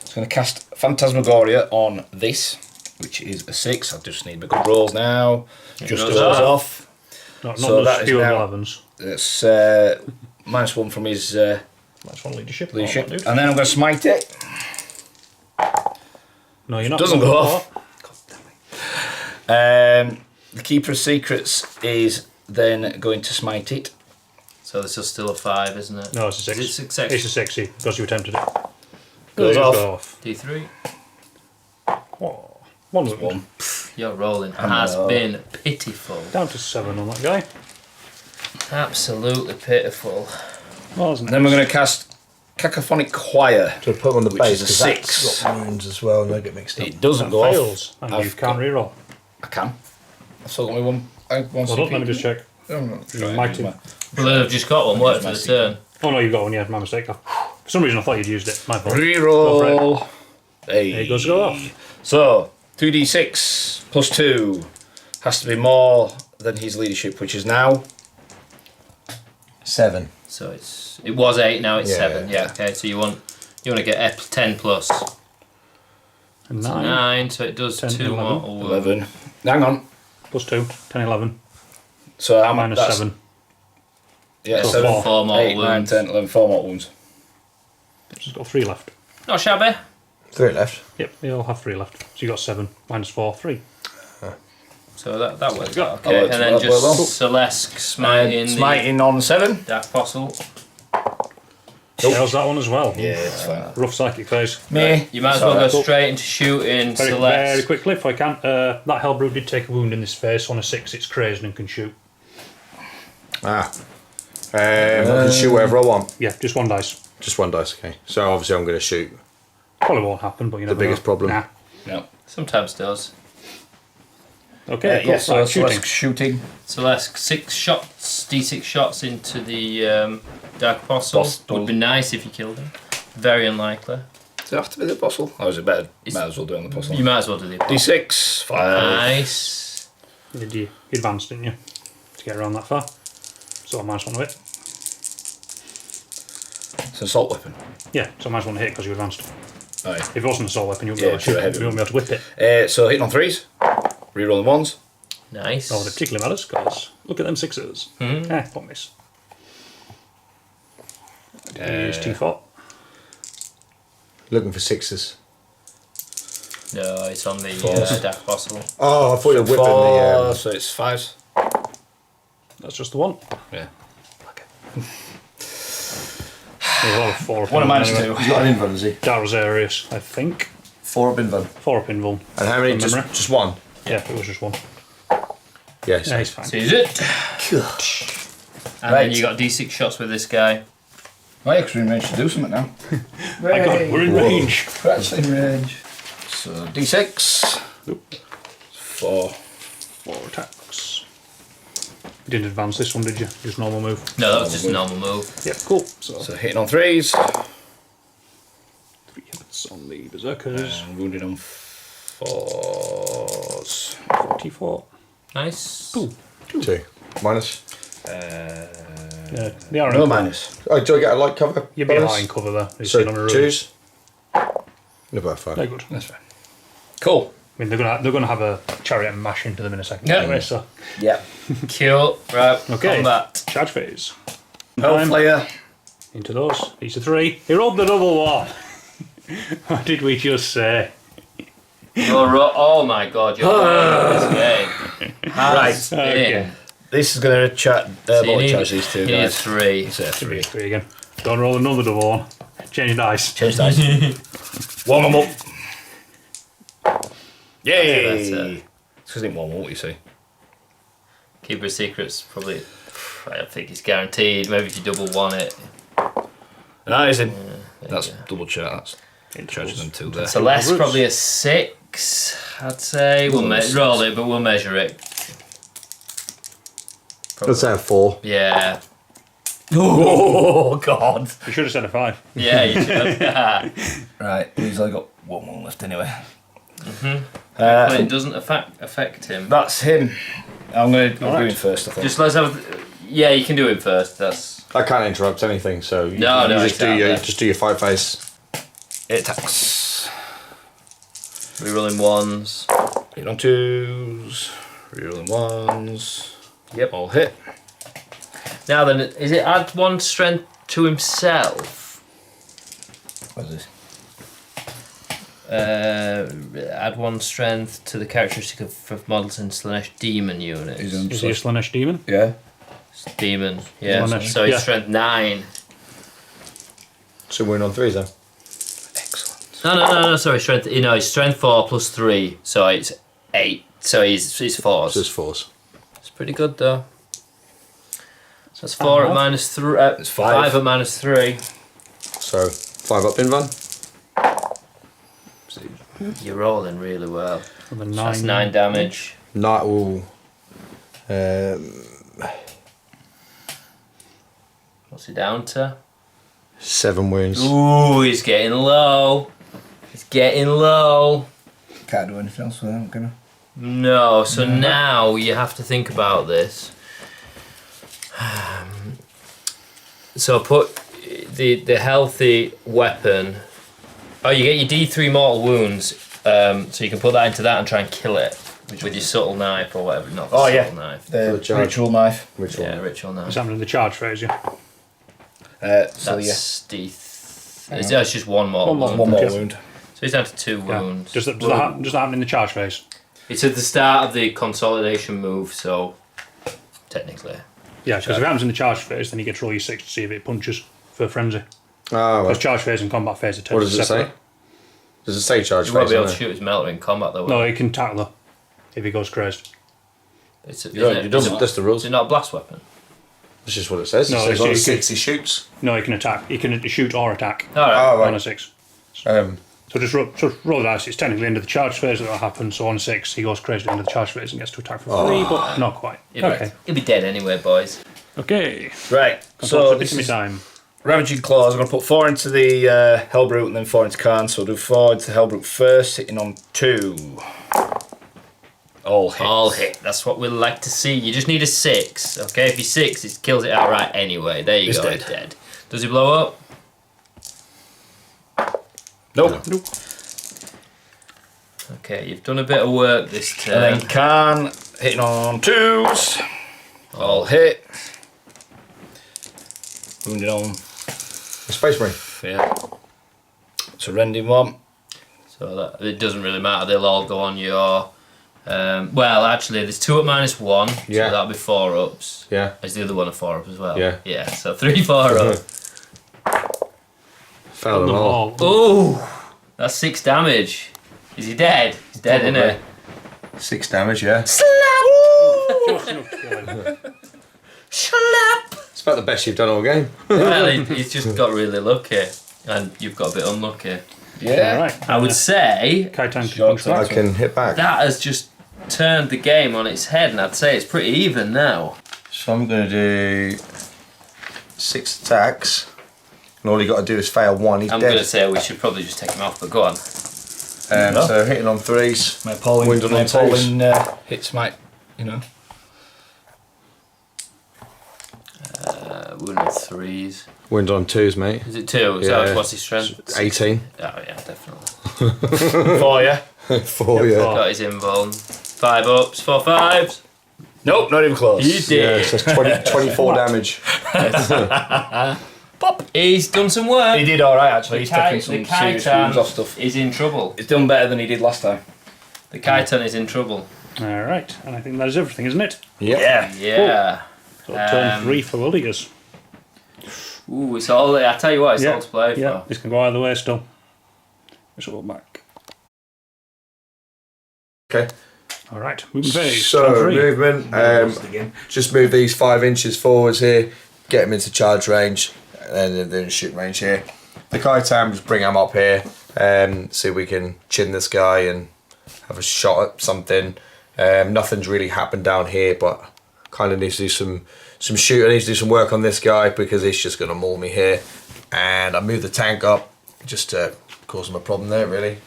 It's going to cast Phantasmagoria on this, which is a 6. I just need the good rolls now. Just goes goes off. off. Not So those that is few now- 11s. It's -1 from his That's one leadership. leadership. Oh, that dude. And then I'm going to smite it. No, you're not. Doesn't going go for off. that. The Keeper of Secrets is then going to smite it. So this is still a 5, isn't it? No, it's a 6. It's a 6. It's a 6 because you attempted it. Goes There you off. go off. D3. Oh, one wound. 1. Your rolling has know. been pitiful. Down to 7 on that guy. Absolutely pitiful. Well, isn't And then we're going to cast Cacophonic Choir. So put him on the Which base is a because 6. that's got wounds as well and they get mixed up. It doesn't That go fails, off. and I've you can't got- reroll. I can. I've still got my one Hold on, let me just check. CP. Mighty. Well, they've just got one work for the turn. Oh no, you've got one, yeah, my mistake. For some reason I thought you'd used it. My fault. Reroll. Hey. There it goes, go off. So, 2d6 plus 2 has to be more than his leadership, which is now 7. So it was 8, now it's Yeah. 7. Yeah, okay. So you want to get 10 plus. And So 9. 9, so it does 10, 2 more. 11. Hang on. Plus 2. 10, 11. So how much? Minus That's, 7. Yeah, So 7, 4 more 8, 9, wounds. 10, 11, 4 more wounds. It's got 3 left. Not shabby. 3 left. Yep, they all have 3 left. So you got 7. Minus 4, 3. So that works out That okay. works And then well, just well. Celesk smiting the Smiting on 7. Dark Fossil. Fails that one as well. Yeah, it's fine. Rough psychic phase. Me. You might as well go straight into shooting Very Celeste. quickly, if I can. That Hellbrute did take a wound in this phase. On a 6, it's crazed and can shoot. I can shoot whatever I want. Yeah, just one dice. Just one dice, okay. So obviously I'm going to shoot. Probably won't happen, but you never biggest know. problem. Nah. No. Sometimes does. Okay, cool. Yeah, so Right, shooting. shooting. Shooting. So that's 6 shots, d6 shots into the Dark Apostle. Apostle. Would be nice if you killed him. Very unlikely. Does it have to be the apostle? Or is it better? Might as well do it on the apostle. You might as well do the Apostle. D6. 5. Nice. You advanced, didn't you? To get around that far. So I minus 1 to hit. It's an assault weapon. Yeah, so I minus 1 to hit because you advanced. Aye. If it wasn't an assault weapon, you wouldn't Yeah, be able to shoot shoot ahead it. of You wouldn't be able to whip it. So hitting on 3s. Rerolling 1s. Nice. Oh, it particularly matters because look at them 6s. One miss. Use T4. Looking for 6s. No, it's on the Fours. Dark Apostle. Oh, I thought you were whipping 4, the... so it's 5s. That's just the one. Yeah. There's a lot of 4 up 1 and in minus anyway. 2. He's got an invuln, has he? Darazarius, I think. 4 up invuln. 4 up in Vuln. And how many? From Just memory. one? Yeah, it was just one. Yes. Yeah, he's fine. So use it. And Right. then you got d6 shots with this guy. Right, because we're in range to do something now. My God, we're in range. We're actually in range. So D6. Nope. 4. 4 attacks. You didn't advance this one, did you? Just normal move. No, that was just a normal move. Yeah, cool. So So hitting on 3s. 3 hits on the berserkers. And wounded on 4s. 44. Nice. Cool. 2. Minus. Yeah, they are No in minus. Oh, do I get a light cover? You're bonus? behind cover there. You're So sitting on a roof. 2s? No, about 5. They're good. That's fine. Cool. I mean, they're gonna have a chariot and mash into them in a second. Yeah. Anyway, so Yeah. Cool. Right. Okay. Combat. charge phase. Hellflayer. Into those. These are 3. He rolled the double one. What did we just say? Oh my God! You're playing this game. Has been. Okay. This is going to So you bullet need- charge these two you need guys. 3. So 3. 3 again. Don't roll another double one. Change dice. Change dice. Warm them up. Yay! That's it. It's because it warm up, you see. Keeper of Secrets probably. I don't think it's guaranteed. Maybe if you double one it. Nice. There That's you go. double charge. That's charging them 2 there. So less Roots. probably a 6. I'd say we'll roll it, but we'll measure it. Let's say a 4. Yeah. Oh, God. You should have said a 5. Yeah, you should. Right, he's only got 1 left anyway. But it doesn't affect him. That's him. I'm going to do Alright. him first, I think. Just let's have. Yeah, you can do it first. That's I can't interrupt anything, so you, No, you no, just do your exactly. just do your fight face. It attacks. rerolling 1s. Hit on 2s. Rerolling 1s. Yep. All hit. Now then, is it add 1 strength to himself? What is this? Add 1 strength to the characteristic of models in Slaanesh Demon units. He's on Is he a Slaanesh demon? Yeah. Demon, yeah. Slaanesh, So he's yeah. strength 9. So we're in on 3s then. Excellent. No, sorry, strength. You know, he's strength 4 plus 3, so it's 8. So he's 4s. So it's 4s. It's pretty good though. So that's 4 at minus 3. It's 5. 5 at minus 3. So 5 up invuln. You're rolling really well. And then So 9. that's 9 damage. Knight will. What's he down to? 7 wounds. Ooh, he's getting low. He's getting low. Can't do anything else with that, can I? No, so now you have to think about this. So put the healthy weapon. Oh, you get your D3 mortal wounds. So you can put that into that and try and kill it with your subtle knife or whatever. Not the Oh, subtle yeah. knife. The charge. ritual knife. Which Yeah, one? ritual knife. Is that in the charge phase, yeah? So yeah. That's it's just 1 mortal One more. wound. One more Yeah. wound. So he's down to 2 Yeah. wounds. Does that happen in the charge phase? It's at the start of the consolidation move, so technically. Yeah, because if it happens in the charge phase, then you get to roll your 6 to see if it punches for frenzy. Oh, Because well. charge phase and combat phase are What totally does it separate. say? Does it say charge You won't face? be able to on there? shoot his melter in combat though. No, will you? he can tackle her if he goes crazy. It's You don't- is you don't- it- That's the rules. Is it not a blast weapon? That's just what it says. No, it says it's- on a you 6 he shoots. No, he can attack. He can shoot or attack Alright. Oh, on a right. 6. Um, So just roll the dice. It's technically into the charge phase that happens. So on 6, he goes crazy into the charge phase and gets to attack for 3, but not quite. Okay. He'll be dead anyway, boys. Okay. Right, So so this this is is time. Ravaging Claws. I'm going to put 4 into the Hellbrute and then 4 into Khorne. So I'll do 4 into the Hellbrute first, hitting on 2. All hits. All hit. That's what we like to see. You just need a 6. Okay, if you 6, it kills it outright anyway. There you He's go. dead. It's dead. Does he blow up? Nope. Okay, you've done a bit of work this And then turn. Khorne, hitting on 2s. All hit. Wounded on, Space Marine. yeah. Surrendering 1. So that it doesn't really matter. They'll all go on your. Well, actually, there's 2 at -1. Yeah. So that'll be 4 ups. Yeah. Is the other one a 4 up as well? Yeah. Yeah. So 3 4 up. Fell them all. Oh, that's 6 damage. Is he dead? He's dead, isn't he? 6 damage, yeah. Just enough to kill him. Slap. It's about the best you've done all game. Well, he's just got really lucky, and you've got a bit unlucky. Yeah. Alright. Uh, I would say Kytan Short can I punch back. can hit back. that has just turned the game on its head, and I'd say it's pretty even now. So I'm going to do 6 attacks. And all you got to do is fail 1. He's I'm dead. going to say we should probably just take him off, but go on. So hitting on 3s. My appalling, Wounded my on 2s. appalling hits might, you know. Wounded 3s. Wound on 2s, mate. Is it 2? Yeah. So what's his strength? 18. Oh yeah, definitely. 4, yeah? 4, yeah. Got his invuln. 5 ups, 4 5s. Nope, not even close. You Yeah, did. so it's 24 damage. Pop. He's done some work. He did alright actually. He's taking The some serious wounds off Kytan stuff. is in trouble. He's done better than he did last time. The Kytan is in trouble. Alright, and I think that is everything, isn't it? Yep. Yeah. Yeah. So turn Um, 3 for Willigers. Ooh, it's all. I tell you what, it's all to play Yeah, for. this can go either way still. This will go back. Okay. Alright, moving phase. So, turn 3. movement. Again. Just move these 5 inches forwards here. Get them into charge range. And then they're in shooting range here. The Kytan, just bring them up here. See if we can chin this guy and have a shot at something. Nothing's really happened down here, but kind of needs to do some shooting. I need to do some work on this guy because he's just going to maul me here. And I move the tank up just to cause him a problem there, really.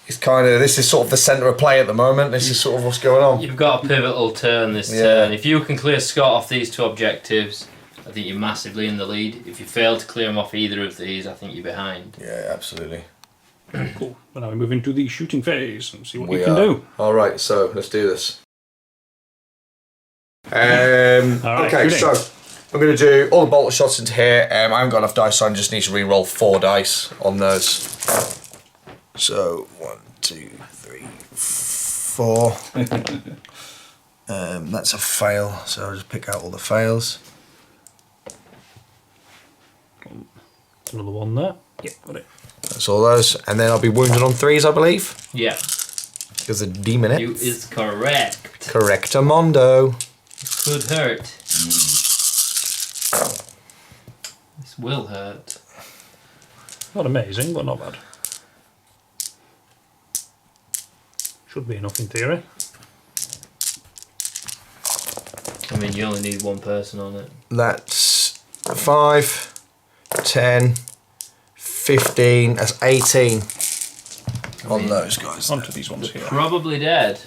It's kind of, this is sort of the centre of play at the moment. This is sort of what's going on. You've got a pivotal turn this turn. If you can clear Scott off these 2 objectives, I think you're massively in the lead. If you fail to clear him off either of these, I think you're behind. Yeah, absolutely. Cool. But now we move into the shooting phase and see what We you can are. do. All right, so let's do this. Alright, Okay, shooting. so I'm going to do all the bolter shots into here. I haven't got enough dice, so I just need to re-roll 4 dice on those. So 1, 2, 3, 4. That's a fail, so I'll just pick out all the fails. Another one there. Yep, got it. That's all those, and then I'll be wounded on 3s, I believe, Yeah, because the demon you is correct. Correctamundo. Could hurt. This will hurt. Not amazing, but not bad. Should be enough in theory. I mean, you only need 1 person on it. That's 5, 10, 15, that's 18 on those guys. Onto these ones here. Probably dead.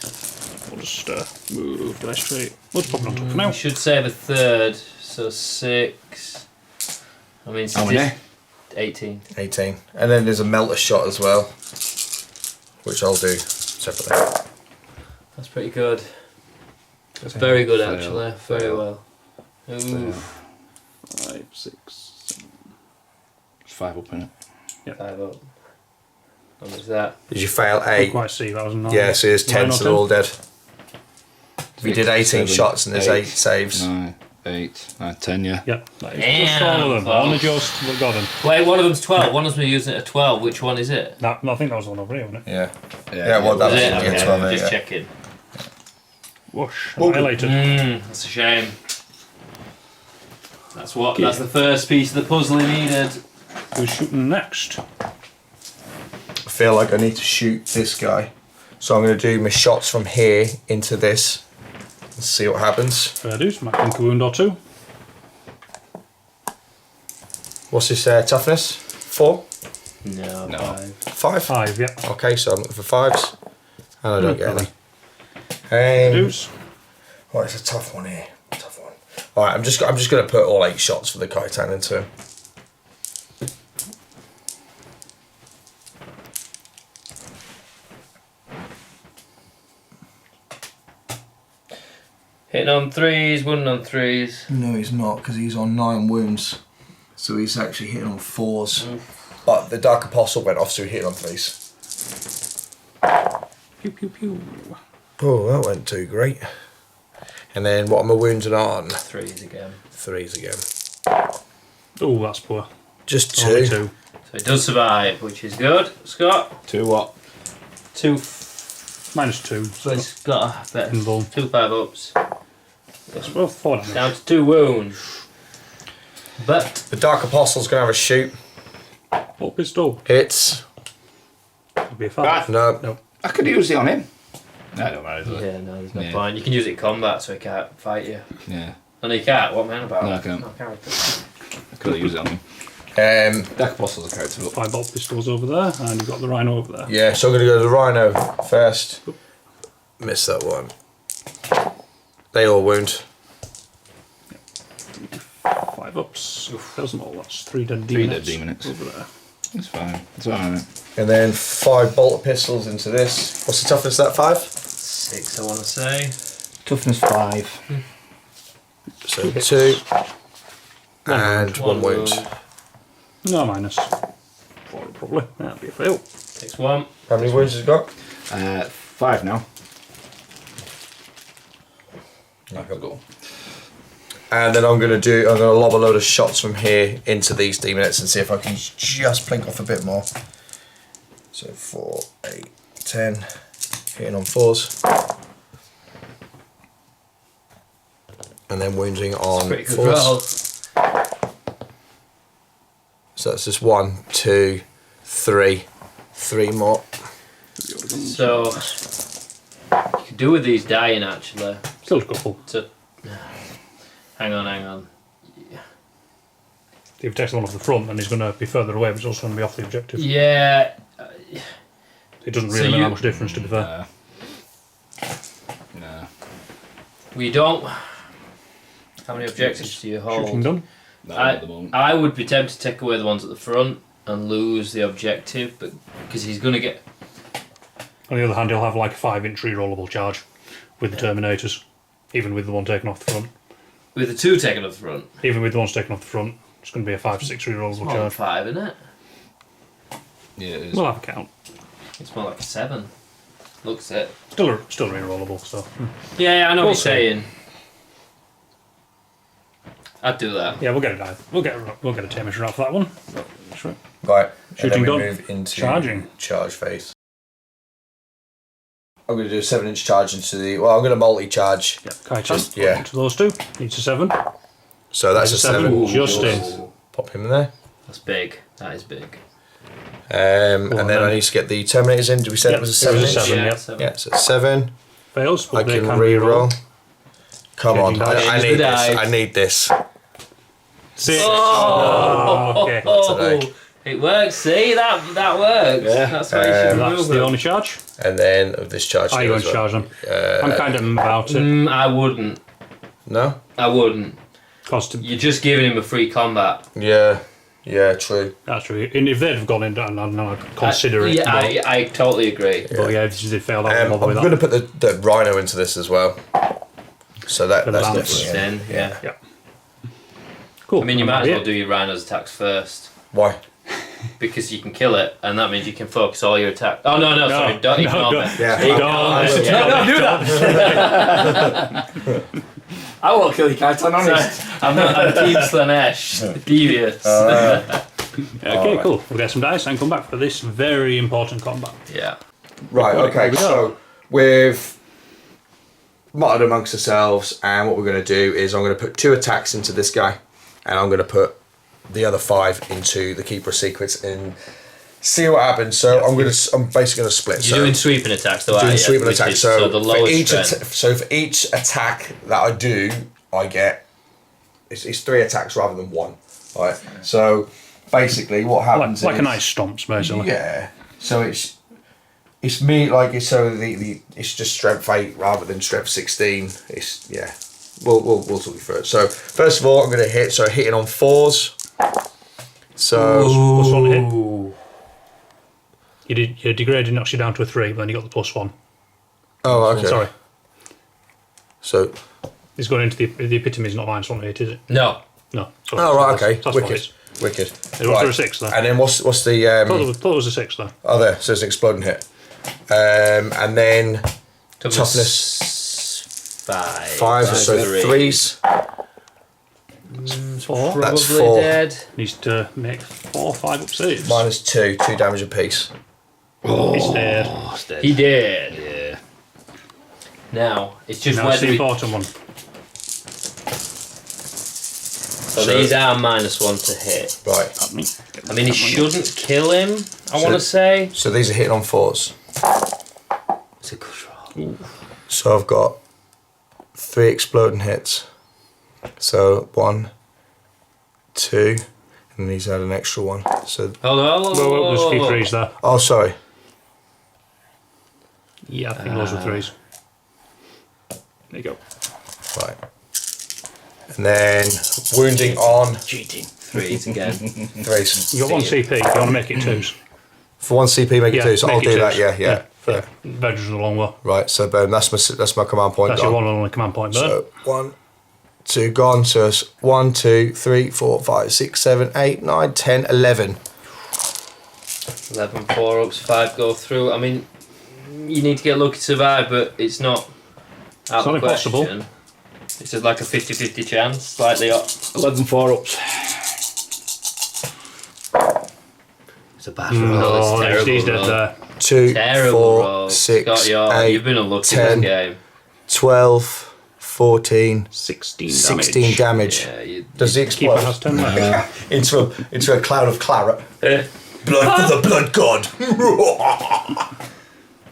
We'll just move the dice tray. Let's pop it on top for now. You should save a 3rd, so 6. I mean, How many? 18. 18. And then there's a melter shot as well, which I'll do separately. That's pretty good. That's very good, actually. Very well. Ooh. 5, 6, 7. It's 5 up in it. 5 up. How much is that? Did you fail Can't 8? quite see, that was a 9. Yeah, so there's 10, Nine or so they're all dead. We did 18 7, shots and there's 8 saves. 9, 8, 9, 10, yeah. Yep, that is just all of them. Only just got them. Wait, one of them's 12. One of them's using it at 12. Which one is it? I think that was the one over here, wasn't it? Yeah. Yeah, well, that Was was it? yeah, Okay, 12, just yeah. checking. Whoosh. Well, Highlighted. That's a shame. That's the first piece of the puzzle he needed. Who's shooting next? I feel like I need to shoot this guy. So I'm going to do my shots from here into this and see what happens. Fair dues, might think a wound or two. What's his toughness? 4? No, No. 5. 5? 5, yeah. Okay, so I'm looking for 5s. And I don't get any. Dues. Oh, it's a tough one here. Tough one. Alright, I'm just going to put all 8 shots for the Kytan into him. Hitting on 3s, winning on 3s. No, he's not, because he's on 9 wounds. So he's actually hitting on 4s. But the Dark Apostle went off, so he hit on 3s. Pew pew pew. Oh, that went too great. And then what am I wounded on? 3s again. 3s again. Oh, that's poor. Just 2. Only 2. So it does survive, which is good. Scott? 2 what? 2. -2. So it's got a better. Invuln. 2 5-ups. That's both 4 damage. Down to 2 wounds. But The Dark Apostle's going to have a shoot. Oh, pistol. Hits. That'll be a 5. No. No. I could use it on him. No, don't matter, does it? yeah, no, there's no Yeah. point. You can use it in combat, so he can't fight you. Yeah. Oh, no, you can't. What man about? No, I can't. No, character. I could use it on him. Dark Apostle's a character. 5-bolt pistols over there, and you've got the rhino over there. Yeah, so I'm going to go to the Rhino first. Missed that one. They all wound. 5-ups. Doesn't all. That's 3 dead 3 demons. dead demons. Over there. It's fine. It's alright. And then 5 bolter pistols into this. What's the toughness of that? 5? 6, I want to say. Toughness 5. So 2. And 1 One wound. wound. No, minus 4 probably. That'll be a fail. Takes 1. How many wounds has he got? 5 now. I could go. And then I'm going to lob a load of shots from here into these demonettes and see if I can just plink off a bit more. So 4, 8, 10, hitting on 4s. And then wounding on Pretty good 4s. roll. So that's just 1, 2, 3. 3 more. So, you could do with these dying actually. Still a couple. To, hang on. If you take the one off the front, then he's going to be further away, but he's also going to be off the objective. Yeah. It doesn't So really make you- that much difference, to be fair. Nah. We don't. How many objectives do you Shooting hold? done. Not at the moment. I would be tempted to take away the ones at the front and lose the objective, but because he's going to get. On the other hand, he'll have like a 5-inch rerollable charge with the Terminators, even with the one taken off the front. With the 2 taken off the front. Even with the ones taken off the front, it's going to be a 5-6 rerollable More than charge. 5, isn't it? Yeah, it is. We'll have a count. It's more like a 7. Looks it. Still rerollable, so. Yeah, I know We'll what see. you're saying. I'd do that. Yeah, we'll get it out. We'll get a Tamer out for that one. Sure. Right. Shooting and then done. we move into Charging. charge phase. I'm going to do a 7-inch charge into the. Well, I'm going to multi-charge. Yeah, Kytan. Just- yeah. To those 2. Needs a 7. So that's a 7. Just in. Pop him in there. That's big. That is big. And then then. I need to get the Terminators in. Did we say Yeah, it was a it 7 was a inch? 7, yeah, yeah. 7. Yeah, so it's 7. Fails, but I they can can re-roll. Come on, Changing I dice. need The this. die. I need this. 6. Oh, okay. today. It works. See that works. Yeah. That's why you should That's move the it. only charge. And then of this charge. Are you here going as to well. charge them? I'm kind of about it. I wouldn't. No? I wouldn't. Cost him. You're just giving him a free combat. Yeah. Yeah, true. That's true. And if they'd have gone in, I'd consider it. Yeah, but, I totally agree. but yeah, if they failed, I I'm wouldn't bother going with to that. put the Rhino into this as well. So that's For the balance. definitely. Then, yeah. Yeah. Cool. I mean, you might as well Yeah. do your rhinos attacks first. Why? Because you can kill it, and that means you can focus all your attack. Oh, no, sorry. Don't ignore me. Yeah. Don't do that! I won't kill you, Kytan, honest. I'm Team Slaanesh. Devious. Okay, cool. We'll get some dice and come back for this very important combat. Yeah. Right, okay, we go. so we've muttered amongst ourselves, and what we're going to do is I'm going to put 2 attacks into this guy. and I'm going to put the other 5 into the Keeper of Secrets and see what happens. So I'm basically going to split. You're doing sweeping attacks, though, doing sweeping attacks. So the lowest for each attack that I do, I get it's 3 attacks rather than 1. Right. So basically, what happens like is a nice stomps, basically. Yeah. So it's me like it's so the it's just strength 8 rather than strength 16. It's We'll talk you through it. So first of all, I'm going to hit. So hitting on 4s. So +1 hit. Your degrading knocks you down to a 3, but then you got the +1. Oh, okay. Sorry. So It's going into the epitome is not -1 hit, is it? No. No. Sorry. oh right, okay. That's what it Wicked. is. Wicked. It was for a 6 though. And then what's the Thought it was a 6 though. oh there, so it's an exploding hit. And then toughness 5, so 3s. 4. That's Probably 4. dead. Needs to make 4 or 5 up saves. -2, 2 damage apiece. He's dead. He did. Yeah. Now it's just Now it's whether the important one. so these are -1 to hit. Right. I mean, he shouldn't kill him. I want to say. So these are hitting on 4s. It's a good roll. So I've got 3 exploding hits. So 1, 2, and he's had an extra one. So Hold on. Well, there's a few 3s there. oh, sorry. Yeah, I think those were 3s. There you go. Right. And then wounding on Cheating. 3s again. 3s. You got 1 CP. You want to make it 2s. For 1 CP, make it 2. So make I'll it do 2s. that. Yeah. Yeah. Veterans are the long way. Right. So boom. That's my command point. That's gone. your one and only command point, burn. So 1, 2 gone. So it's 1, 2, 3, 4, 5, 6, 7, 8, 9, 10, 11. 11 4-ups, 5 go through. I mean, you need to get lucky to survive, but it's not out not of the impossible. question. It's just like a 50-50 chance, slightly up. 11 4-ups. It's a bad roll. It's terrible. He's dead roll. there. 2, Terrible 4, roll. 6, Scott, 8, you've been unlucky 10, in this game. 12, 14, 16 16 damage. Yeah, Does he Keeper explode? has 10 left. into a cloud of claret? Eh. Blood for the blood god.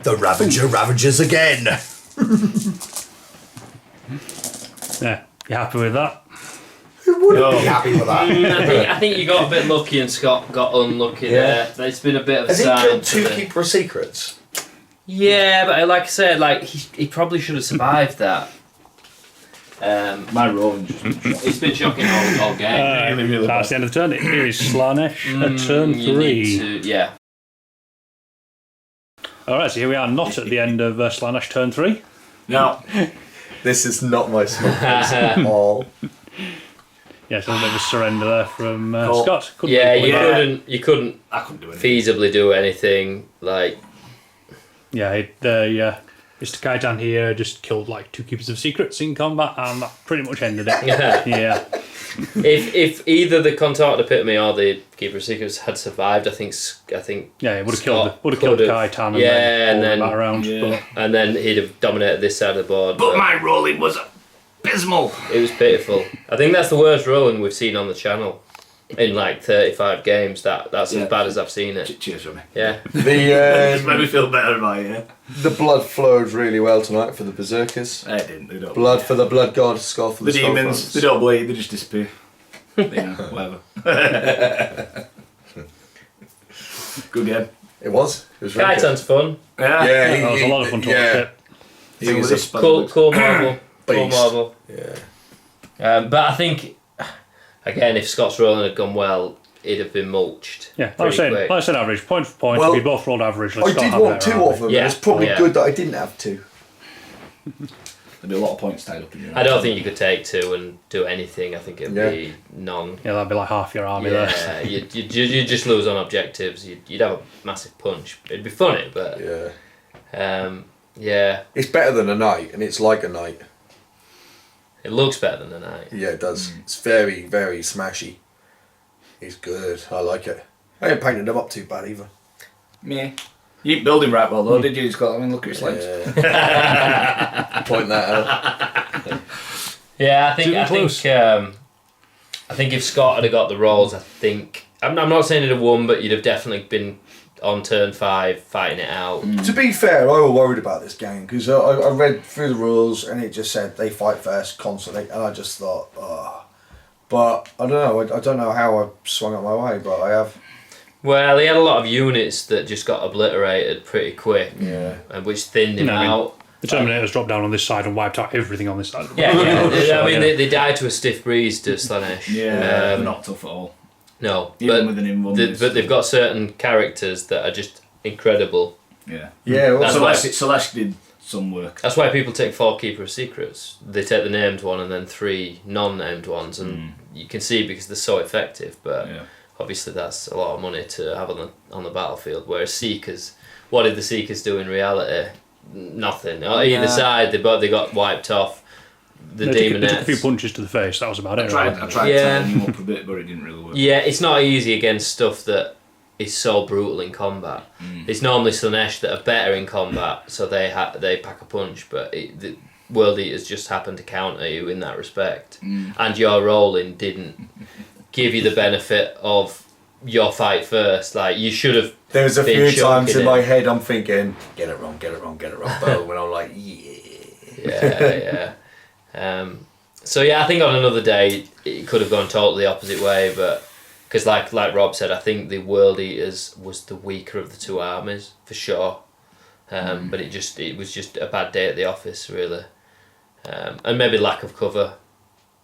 The Ravager ravages again. Yeah, you happy with that? Who wouldn't be happy with that? I think you got a bit lucky and Scott got unlucky there. It's been a bit of a Has he sign. killed for 2 the- Keeper of Secrets? Yeah, but like I said, like he probably should have survived that. My rolling just It's been shocking all game. really That's the end of the turn. It is Slaanesh at turn You 3. need to, yeah. Alright, so here we are, not at the end of Slaanesh turn 3. No. This is not my smoke at all. Yeah, so a bit of a surrender there from Cool. Scott. Couldn't Yeah, be pulling you couldn't I couldn't do anything. feasibly do anything. Like, Yeah, Mr. Kytan here just killed like 2 Keepers of Secrets in combat, and that pretty much ended it. Yeah. if either the Contorted Epitome or the Keeper of Secrets had survived, I think Yeah, it would have Scott killed could've- Kytan and yeah, and then then back around. yeah. and then he'd have dominated this side of the board. But my rolling was abysmal. It was pitiful. I think that's the worst rolling we've seen on the channel in like 35 games. That's Yeah. as bad as I've seen it. Cheers for me. Yeah. It's made me feel better about it. The blood flowed really well tonight for the Berserkers. I didn't. They don't. Blood for the blood god, skull for The the skull demons. fronts. They don't bleed. They just disappear. Whatever. Good game. It was. It was really good. Kytan's fun. Yeah. Yeah, That was a lot of fun to watch it. Even with this Cool marble. Cool Beast. marble. Yeah. But I think, again, if Scott's rolling had gone well, it'd have been mulched. Yeah, like I said, average, point for point. Well, we both rolled average. I did want 2 of them. Yeah. It's probably Yeah. good that I didn't have 2. There'd be a lot of points tied up in your I don't think you could take 2 and do anything. I think it'd Yeah. be none. Yeah, that'd be like half your army there. Yeah, you'd just lose on objectives. You'd have a massive punch. It'd be funny, but Yeah. yeah, It's better than a knight, and it's like a knight. it looks better than a knight. Yeah, it does. It's very, very smashy. It's good. I like it. I ain't painted them up too bad either. Yeah. You didn't build him right well though, did you, Scott? I mean, look at his legs. Yeah. Point that out. Yeah, I think Too close. I think if Scott had got the rolls, I'm not saying he'd have won, but you'd have definitely been on turn 5 fighting it out. To be fair, I was worried about this game because I read through the rules and it just said they fight first constantly, and I just thought, oh. But I don't know. I don't know how I swung up my way, but I have. Well, he had a lot of units that just got obliterated pretty quick, Yeah. and which thinned him out. The Terminators dropped down on this side and wiped out everything on this side. Yeah, I mean, they died to a stiff breeze to Slaanesh. Yeah, not tough at all. No, Even with an invuln. but they've got certain characters that are just incredible. Yeah. Yeah. That's Well, why- Celeste did some work. That's why people take 4 Keeper of Secrets. They take the named one and then 3 non-named ones, and you can see because they're so effective. But obviously, that's a lot of money to have on the battlefield. Whereas Seekers, what did the Seekers do in reality? Nothing. On either side, they got wiped off. The They took a Demonettes. few punches to the face, that was about it. I Right? tried Yeah. turning him up a bit, but it didn't really work. Yeah, it's not easy against stuff that is so brutal in combat. It's normally Slaanesh that are better in combat, so they pack a punch, but the World Eaters just happen to counter you in that respect. And your rolling didn't give you the benefit of your fight first. Like, you should have. There's a been few times chunking in it. my head I'm thinking, get it wrong, boom, and I'm like, yeah. So yeah, I think on another day it could have gone totally the opposite way, but because like Rob said, I think the World Eaters was the weaker of the 2 armies for sure. But it was just a bad day at the office really, and maybe lack of cover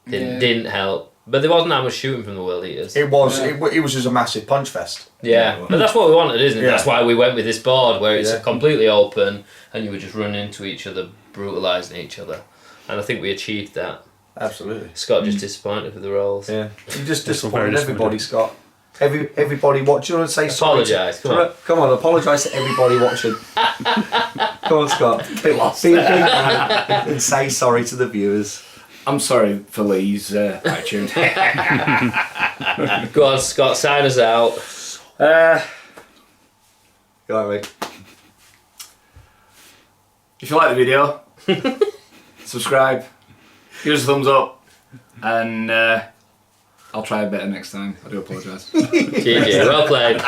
didn't help. But there wasn't that much shooting from the World Eaters. It was just a massive punch fest. Yeah, but that's what we wanted, isn't it? Yeah. That's why we went with this board where it's Yeah. completely open and you were just running into each other, brutalising each other. And I think we achieved that. Absolutely. Scott just disappointed with the rolls. Yeah. You just very disappointed disappointed. everybody, Scott. Everybody watching. You want to say sorry? Apologise, come on. Come on, apologise to everybody watching. Come on, Scott. Be a big man and say sorry to the viewers. I'm sorry for Lee's attitude. Go on, Scott, sign us out. Go on, mate. If you like the video, subscribe, give us a thumbs up, and I'll try better next time. I do apologise. GG, well played.